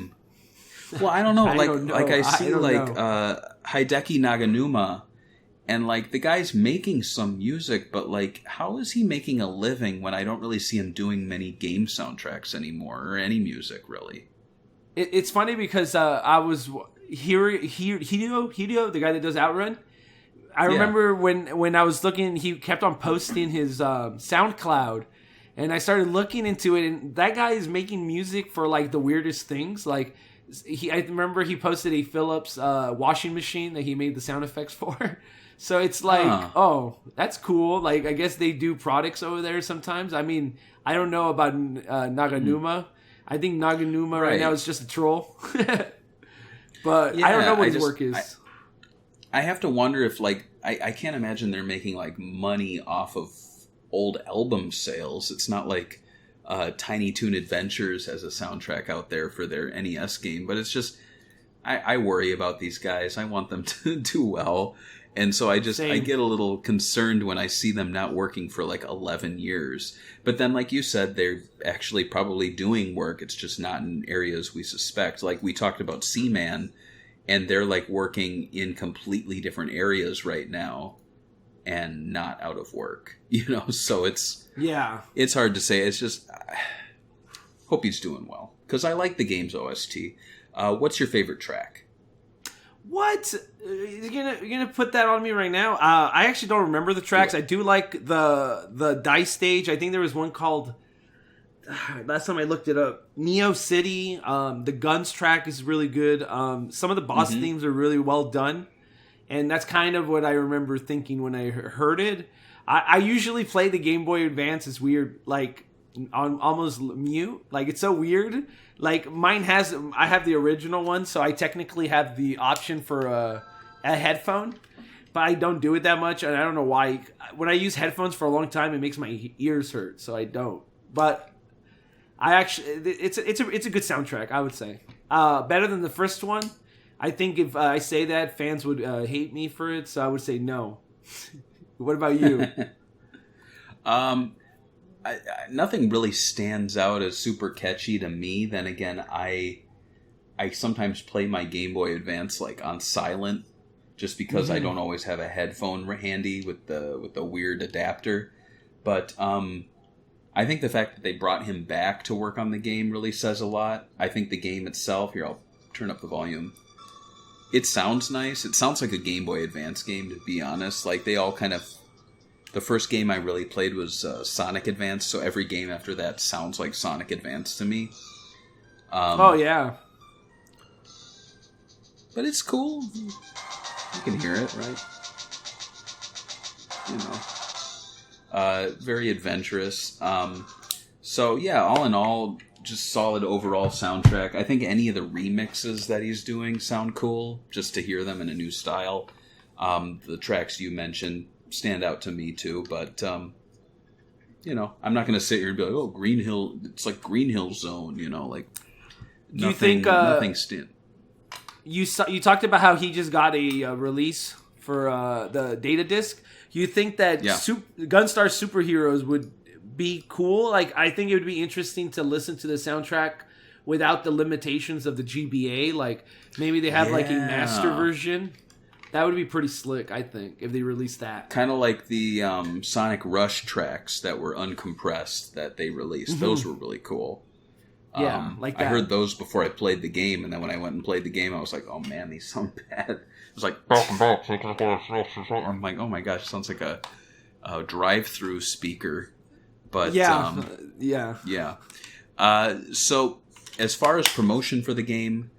Well, I don't know. I see Hideki Naganuma, and like the guy's making some music, but like, how is he making a living when I don't really see him doing many game soundtracks anymore or any music really? It's funny because I was Hideo, the guy that does Outrun. I remember when I was looking, he kept on posting his SoundCloud. And I started looking into it, and that guy is making music for like the weirdest things. Like, I remember he posted a Philips washing machine that he made the sound effects for. So it's like, oh, that's cool. Like, I guess they do products over there sometimes. I mean, I don't know about Naganuma. I think Naganuma right now is just a troll. But I don't know what his work is. I have to wonder if, like, I can't imagine they're making like money off of old album sales. It's not like Tiny Toon Adventures has a soundtrack out there for their NES game, but it's just I worry about these guys. I want them to do well, and so I get a little concerned when I see them not working for like 11 years. But then, like you said, they're actually probably doing work. It's just not in areas we suspect. Like we talked about Seaman, and they're like working in completely different areas right now and not out of work, so it's hard to say. It's just hope he's doing well, because I like the game's OST. What's your favorite track? What? You're gonna put that on me right now? I actually don't remember the tracks. I do like the dice stage. I think there was one called, last time I looked it up, Neo City. The Guns track is really good. Some of the boss themes are really well done. And that's kind of what I remember thinking when I heard it. I usually play the Game Boy Advance. It's weird, like on almost mute. Like it's so weird. Like I have the original one, so I technically have the option for a headphone, but I don't do it that much, and I don't know why. When I use headphones for a long time, it makes my ears hurt, so I don't. But it's a good soundtrack, I would say. Better than the first one. I think if I say that, fans would hate me for it, so I would say no. What about you? Nothing really stands out as super catchy to me. Then again, I sometimes play my Game Boy Advance like on silent, just because I don't always have a headphone handy with the weird adapter. But I think the fact that they brought him back to work on the game really says a lot. I think the game itself, here, I'll turn up the volume. It sounds nice. It sounds like a Game Boy Advance game, to be honest. Like, they all kind of... The first game I really played was Sonic Advance, so every game after that sounds like Sonic Advance to me. Oh, yeah. But it's cool. You can hear it, right? Very adventurous. So yeah, all in all, just solid overall soundtrack. I think any of the remixes that he's doing sound cool, just to hear them in a new style. The tracks you mentioned stand out to me too, but you know, I'm not going to sit here and be like, "Oh, Green Hill, it's like Green Hill Zone," you know, like. Do you think nothing stint? You talked about how he just got a release for the data disc. You think that Gunstar Superheroes would be cool? Like, I think it would be interesting to listen to the soundtrack without the limitations of the GBA. Like, maybe they have like a master version. That would be pretty slick, I think, if they released that. Kind of like the Sonic Rush tracks that were uncompressed that they released. Mm-hmm. Those were really cool. Yeah, like that. I heard those before I played the game, and then when I went and played the game, I was like, "Oh man, these sound bad." It was like, I'm like, "Oh my gosh, it sounds like a drive-through speaker." But yeah. So as far as promotion for the game,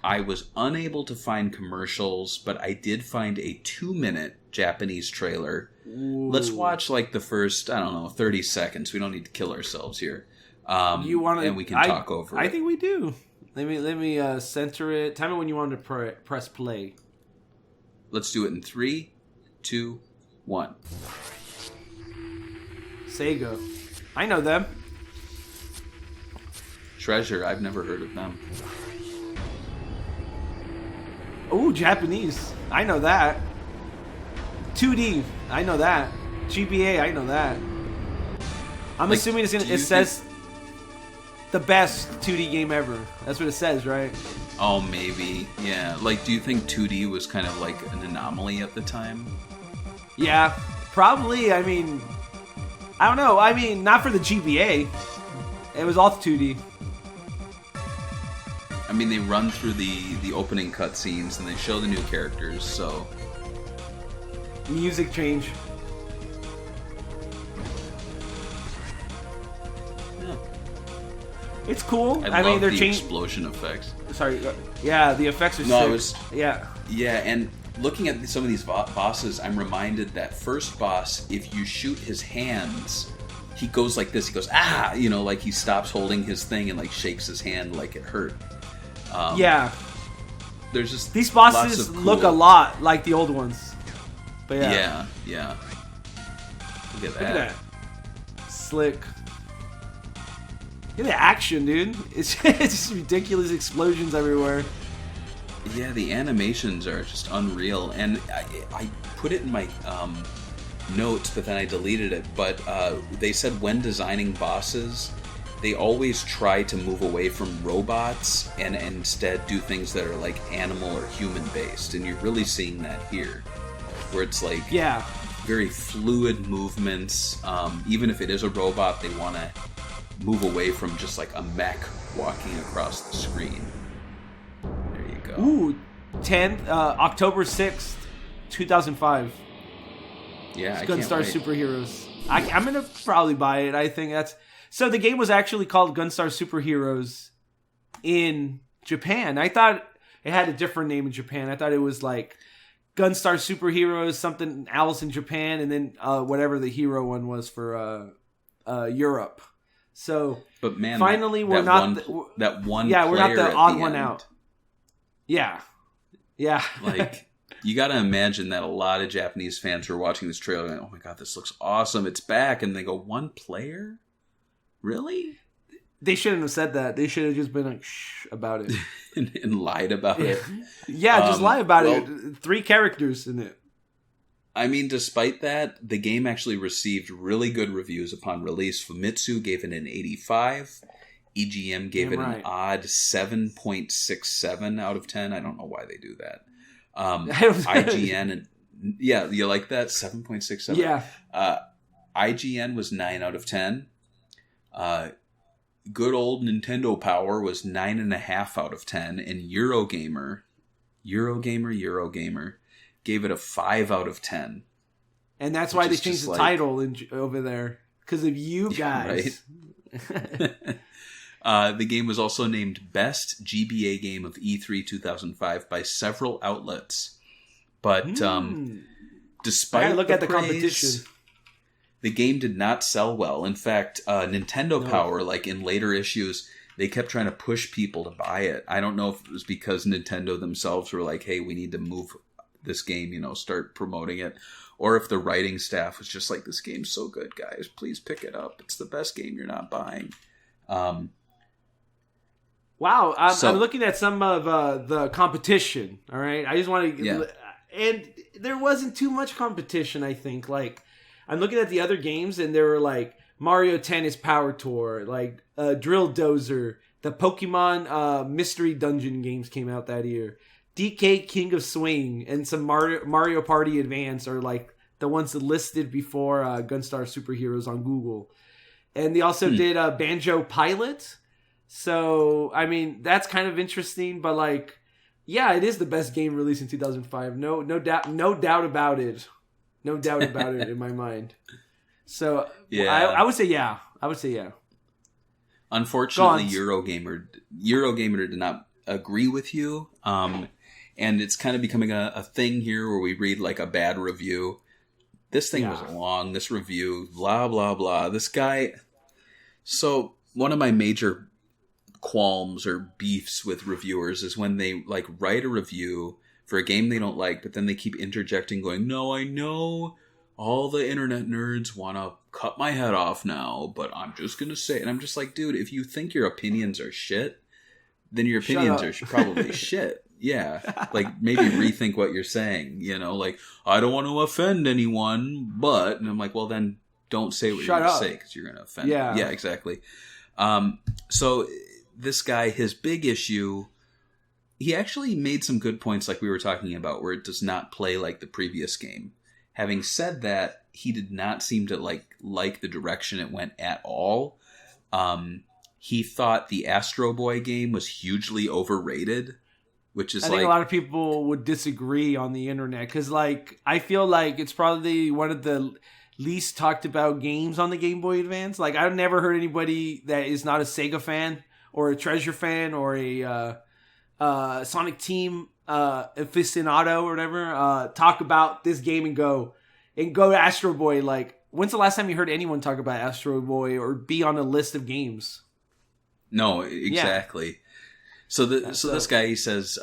I was unable to find commercials, but I did find a 2-minute Japanese trailer. Ooh. Let's watch like the first, 30 seconds. We don't need to kill ourselves here. You want and we can talk over it. I think we do. Let me center it. Tell me when you want to press play. Let's do it in 3, 2, 1. Sega. I know them. Treasure. I've never heard of them. Oh, Japanese. I know that. 2D. I know that. GBA. I know that. I'm assuming it says the best 2D game ever. That's what it says, right? Oh, maybe. Yeah. Like, do you think 2D was kind of like an anomaly at the time? Yeah, probably. I mean, I don't know. I mean, not for the GBA. It was all 2D. I mean, they run through the opening cutscenes and they show the new characters, so... Music change. It's cool. I mean, they're changing explosion effects. Sorry, yeah, the effects are sick. Yeah, and looking at some of these bosses, I'm reminded that first boss, if you shoot his hands, he goes like this. He goes like he stops holding his thing and like shakes his hand like it hurt. There's just these bosses look a lot like the old ones. But yeah. Look at that. Slick. Look at the action, dude. It's just ridiculous explosions everywhere. Yeah, the animations are just unreal. And I put it in my notes, but then I deleted it. But they said when designing bosses, they always try to move away from robots and instead do things that are like animal or human based. And you're really seeing that here, where it's like very fluid movements. Even if it is a robot, they want to move away from just like a mech walking across the screen. There you go. Ooh, October 6th, 2005. Yeah, it's Gunstar Superheroes. I'm gonna probably buy it. I think that's... So the game was actually called Gunstar Superheroes in Japan. I thought it had a different name in Japan. I thought it was like Gunstar Superheroes, something else in Japan, and then whatever the hero one was for Europe. So, but man, finally we're not that one. Yeah, we're not the odd one end. out. Yeah. Like, you got to imagine that a lot of Japanese fans were watching this trailer and, oh my god, this looks awesome! It's back, and they go, one player, really? They shouldn't have said that. They should have just been like, shh about it and lied about it. Yeah, just lie about it. 3 characters in it. I mean, despite that, the game actually received really good reviews upon release. Famitsu gave it an 85. EGM gave an odd 7.67 out of 10. I don't know why they do that. IGN, and yeah, you like that? 7.67? Yeah. IGN was 9 out of 10. Good old Nintendo Power was 9.5 out of 10. And Eurogamer gave it a 5 out of 10. And that's why they changed the title over there. Because of you guys. Right. The game was also named Best GBA Game of E3 2005 by several outlets. But despite look the at the praise, competition. the game did not sell well. In fact, Nintendo Power, like in later issues, they kept trying to push people to buy it. I don't know if it was because Nintendo themselves were like, hey, we need to move this game, start promoting it. Or if the writing staff was just like, this game's so good, guys, please pick it up. It's the best game you're not buying. Wow, I'm looking at some of the competition, all right? I just want to... Yeah. And there wasn't too much competition, I think. Like, I'm looking at the other games, and there were, like, Mario Tennis Power Tour, like, Drill Dozer, the Pokemon Mystery Dungeon games came out that year. DK King of Swing, and some Mario Party Advance are, like, the ones that listed before Gunstar Superheroes on Google. And they also did Banjo Pilot. So, I mean, that's kind of interesting, but, like, yeah, it is the best game released in 2005. No doubt about it. No doubt about it in my mind. So, yeah. I would say yeah. Unfortunately, Eurogamer did not agree with you. And it's kind of becoming a thing here where we read like a bad review. This thing was long, this review, blah, blah, blah. This guy... So, one of my major qualms or beefs with reviewers is when they like write a review for a game they don't like, but then they keep interjecting going, no, I know all the internet nerds want to cut my head off now, but I'm just going to say, and I'm just like, dude, if you think your opinions are shit, then your opinions are probably shit. Yeah. Like maybe rethink what you're saying, like, I don't want to offend anyone, but, and I'm like, well then don't say what you're going to say because you're going to offend. Yeah, exactly. So this guy, his big issue, he actually made some good points like we were talking about where it does not play like the previous game. Having said that, he did not seem to like the direction it went at all. He thought the Astro Boy game was hugely overrated, which is I think a lot of people would disagree on the internet because like I feel like it's probably one of the least talked about games on the Game Boy Advance. Like I've never heard anybody that is not a Sega fan or a Treasure fan or a Sonic Team aficionado or whatever talk about this game and go to Astro Boy. Like, when's the last time you heard anyone talk about Astro Boy or be on a list of games? No, exactly. Yeah. So this guy, he says,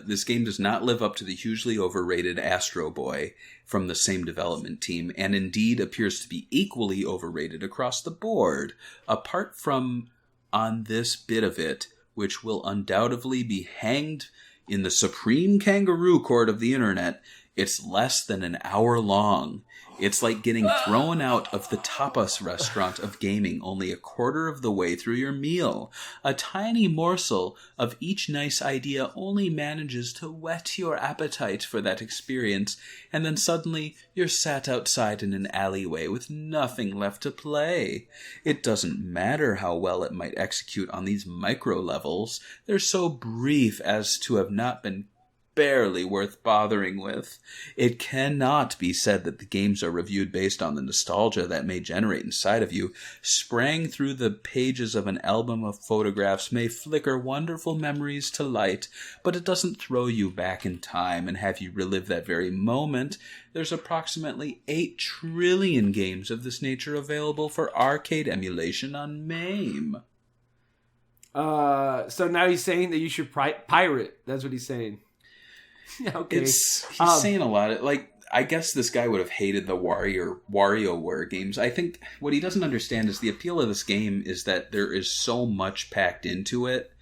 this game does not live up to the hugely overrated Astro Boy from the same development team, and indeed appears to be equally overrated across the board, apart from on this bit of it, which will undoubtedly be hanged in the supreme kangaroo court of the internet. It's less than an hour long. It's like getting thrown out of the tapas restaurant of gaming only a quarter of the way through your meal. A tiny morsel of each nice idea only manages to whet your appetite for that experience, and then suddenly you're sat outside in an alleyway with nothing left to play. It doesn't matter how well it might execute on these micro levels. They're so brief as to have not been barely worth bothering with. It cannot be said that the games are reviewed based on the nostalgia that may generate inside of you. Sprang through the pages of an album of photographs may flicker wonderful memories to light, but it doesn't throw you back in time and have you relive that very moment. There's approximately 8 trillion games of this nature available for arcade emulation on MAME. So now he's saying that you should pirate. That's what he's saying. Okay. He's saying a lot. Like, I guess this guy would have hated the WarioWare games. I think what he doesn't understand is the appeal of this game is that there is so much packed into it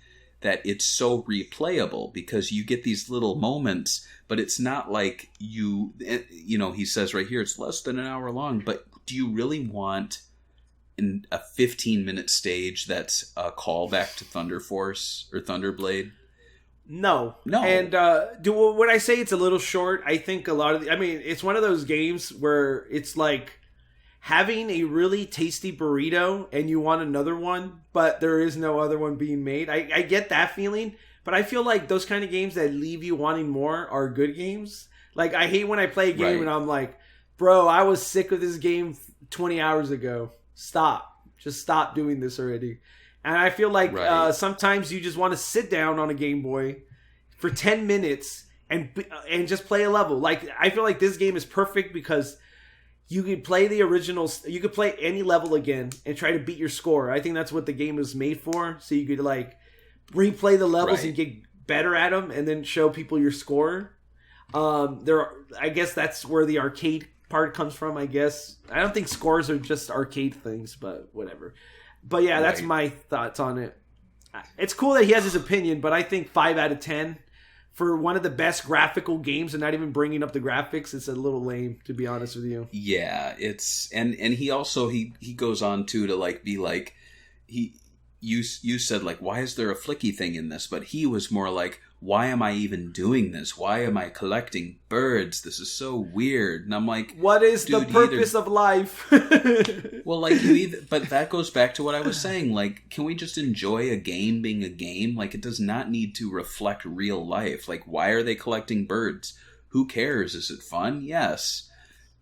that it's so replayable because you get these little moments, but it's not like he says right here, it's less than an hour long, but do you really want in a 15-minute stage that's a callback to Thunder Force or Thunderblade? No. And when I say it's a little short, I think it's one of those games where it's like having a really tasty burrito and you want another one, but there is no other one being made. I get that feeling, but I feel like those kind of games that leave you wanting more are good games. Like, I hate when I play a game and I'm like, bro, I was sick of this game 20 hours ago. Just stop doing this already. And I feel like sometimes you just want to sit down on a Game Boy for 10 minutes and just play a level. Like, I feel like this game is perfect because you could play the original. You could play any level again and try to beat your score. I think that's what the game was made for. So you could like replay the levels and get better at them, and then show people your score. I guess that's where the arcade part comes from. I guess I don't think scores are just arcade things, but whatever. But yeah, that's my thoughts on it. It's cool that he has his opinion, but I think 5 out of 10 for one of the best graphical games, and not even bringing up the graphics, it's a little lame, to be honest with you. Yeah, it's and he also he goes on to like be like you said like, why is there a flicky thing in this? But he was more like, why am I even doing this? Why am I collecting birds? This is so weird. And I'm like, what is the purpose of life? Well, like but that goes back to what I was saying. Like, can we just enjoy a game being a game? Like, it does not need to reflect real life. Like, why are they collecting birds? Who cares? Is it fun? Yes.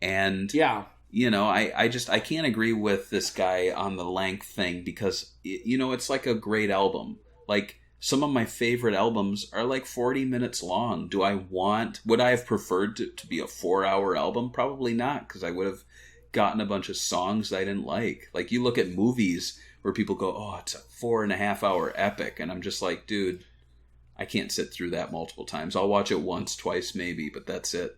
And yeah. You know, I can't agree with this guy on the length thing because, you know, it's like a great album. Like, some of my favorite albums are like 40 minutes long. Would I have preferred to be a 4-hour album? Probably not, because I would have gotten a bunch of songs that I didn't like. Like, you look at movies where people go, oh, it's a 4.5-hour epic. And I'm just like, dude, I can't sit through that multiple times. I'll watch it once, twice, maybe, but that's it.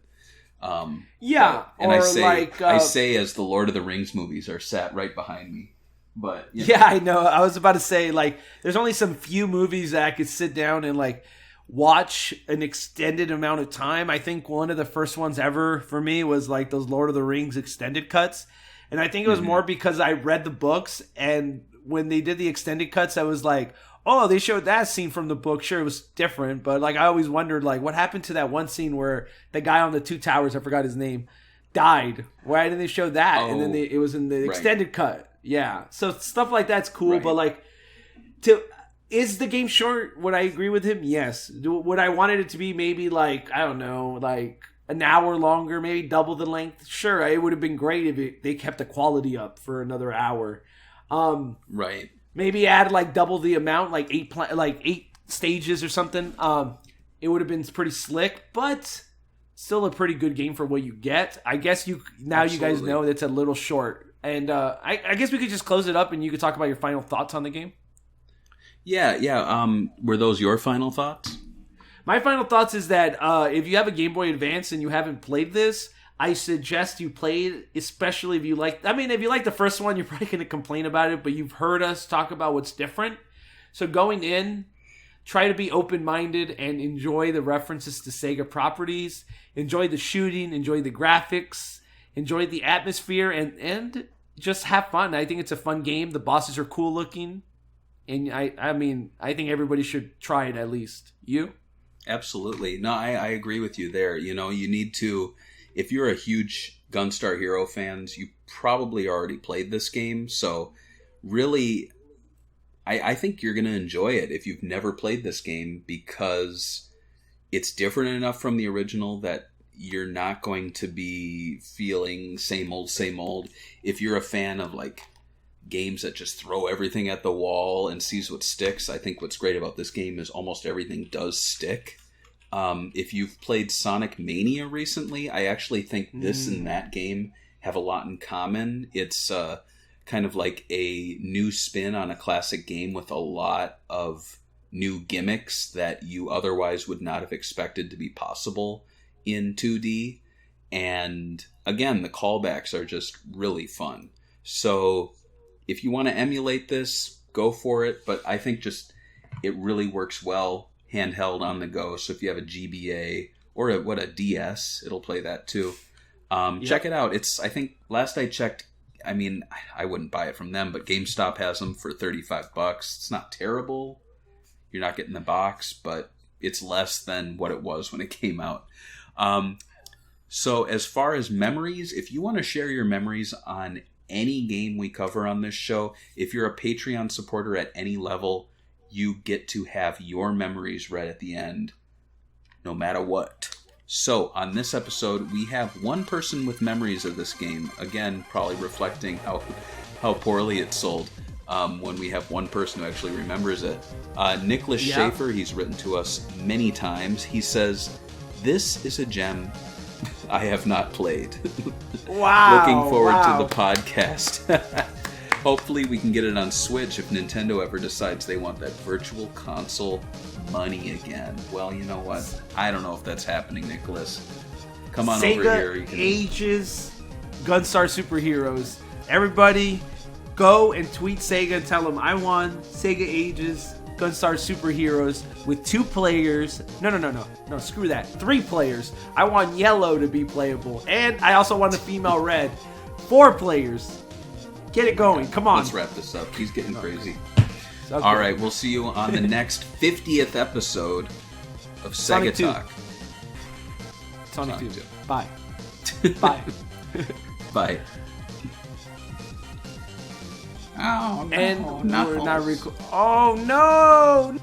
Yeah, and I say as the Lord of the Rings movies are sat right behind me. But you know. Yeah, I know. I was about to say, like, there's only some few movies that I could sit down and like watch an extended amount of time. I think one of the first ones ever for me was like those Lord of the Rings extended cuts, and I think it was more because I read the books, and when they did the extended cuts, I was like, oh, they showed that scene from the book. Sure, it was different, but like I always wondered, like, what happened to that one scene where the guy on the 2 towers, I forgot his name, died? Why didn't they show that? And then it was in the extended cut. Yeah, so stuff like that's cool, but like, is the game short? Would I agree with him? Yes. Would I wanted it to be maybe like, I don't know, like an hour longer, maybe double the length? Sure, it would have been great if they kept the quality up for another hour. Right. Maybe add like double the amount, like 8 stages or something. It would have been pretty slick, but still a pretty good game for what you get. I guess you guys know that's a little short. And I guess we could just close it up and you could talk about your final thoughts on the game. Yeah. Were those your final thoughts? My final thoughts is that if you have a Game Boy Advance and you haven't played this, I suggest you play it, especially if you like... I mean, if you like the first one, you're probably going to complain about it, but you've heard us talk about what's different. So going in, try to be open-minded and enjoy the references to Sega properties. Enjoy the shooting, enjoy the graphics, enjoy the atmosphere, and just have fun. I think it's a fun game. The bosses are cool looking. And I mean, I think everybody should try it at least. You? Absolutely. No, I agree with you there. You know, you need to... If you're a huge Gunstar Hero fans, you probably already played this game. So really, I think you're going to enjoy it if you've never played this game, because it's different enough from the original that you're not going to be feeling same old. If you're a fan of like games that just throw everything at the wall and sees what sticks, I think what's great about this game is almost everything does stick. If you've played Sonic Mania recently, I actually think this and that game have a lot in common. It's kind of like a new spin on a classic game with a lot of new gimmicks that you otherwise would not have expected to be possible in 2D. And again, the callbacks are just really fun. So if you want to emulate this, go for it. But I think just it really works well handheld on the go. So if you have a GBA or a DS, it'll play that too. Check it out. I think last I checked, I mean, I wouldn't buy it from them, but GameStop has them for $35. It's not terrible. You're not getting the box, but it's less than what it was when it came out. So as far as memories, if you want to share your memories on any game we cover on this show, if you're a Patreon supporter at any level, you get to have your memories read at the end, no matter what. So, on this episode, we have one person with memories of this game. Again, probably reflecting how poorly it sold when we have one person who actually remembers it. Nicholas Schaefer, he's written to us many times. He says, "This is a gem I have not played. Wow. Looking forward to the podcast. Hopefully we can get it on Switch if Nintendo ever decides they want that virtual console money again. Well, you know what? I don't know if that's happening, Nicholas. Come on Sega over here. You can... ages Gunstar Superheroes. Everybody, go and tweet Sega and tell them I won Sega ages Gunstar Superheroes with 2 players. No, screw that. 3 players. I want yellow to be playable. And I also want a female red. 4 players. Get it going. Come on. Let's wrap this up. He's getting crazy. Okay. All right, we'll see you on the next 50th episode of Sega Sonic 2. Talk. Sonic 2. 2. Bye. Bye. Bye. Oh, no, And no. we're not Oh, no!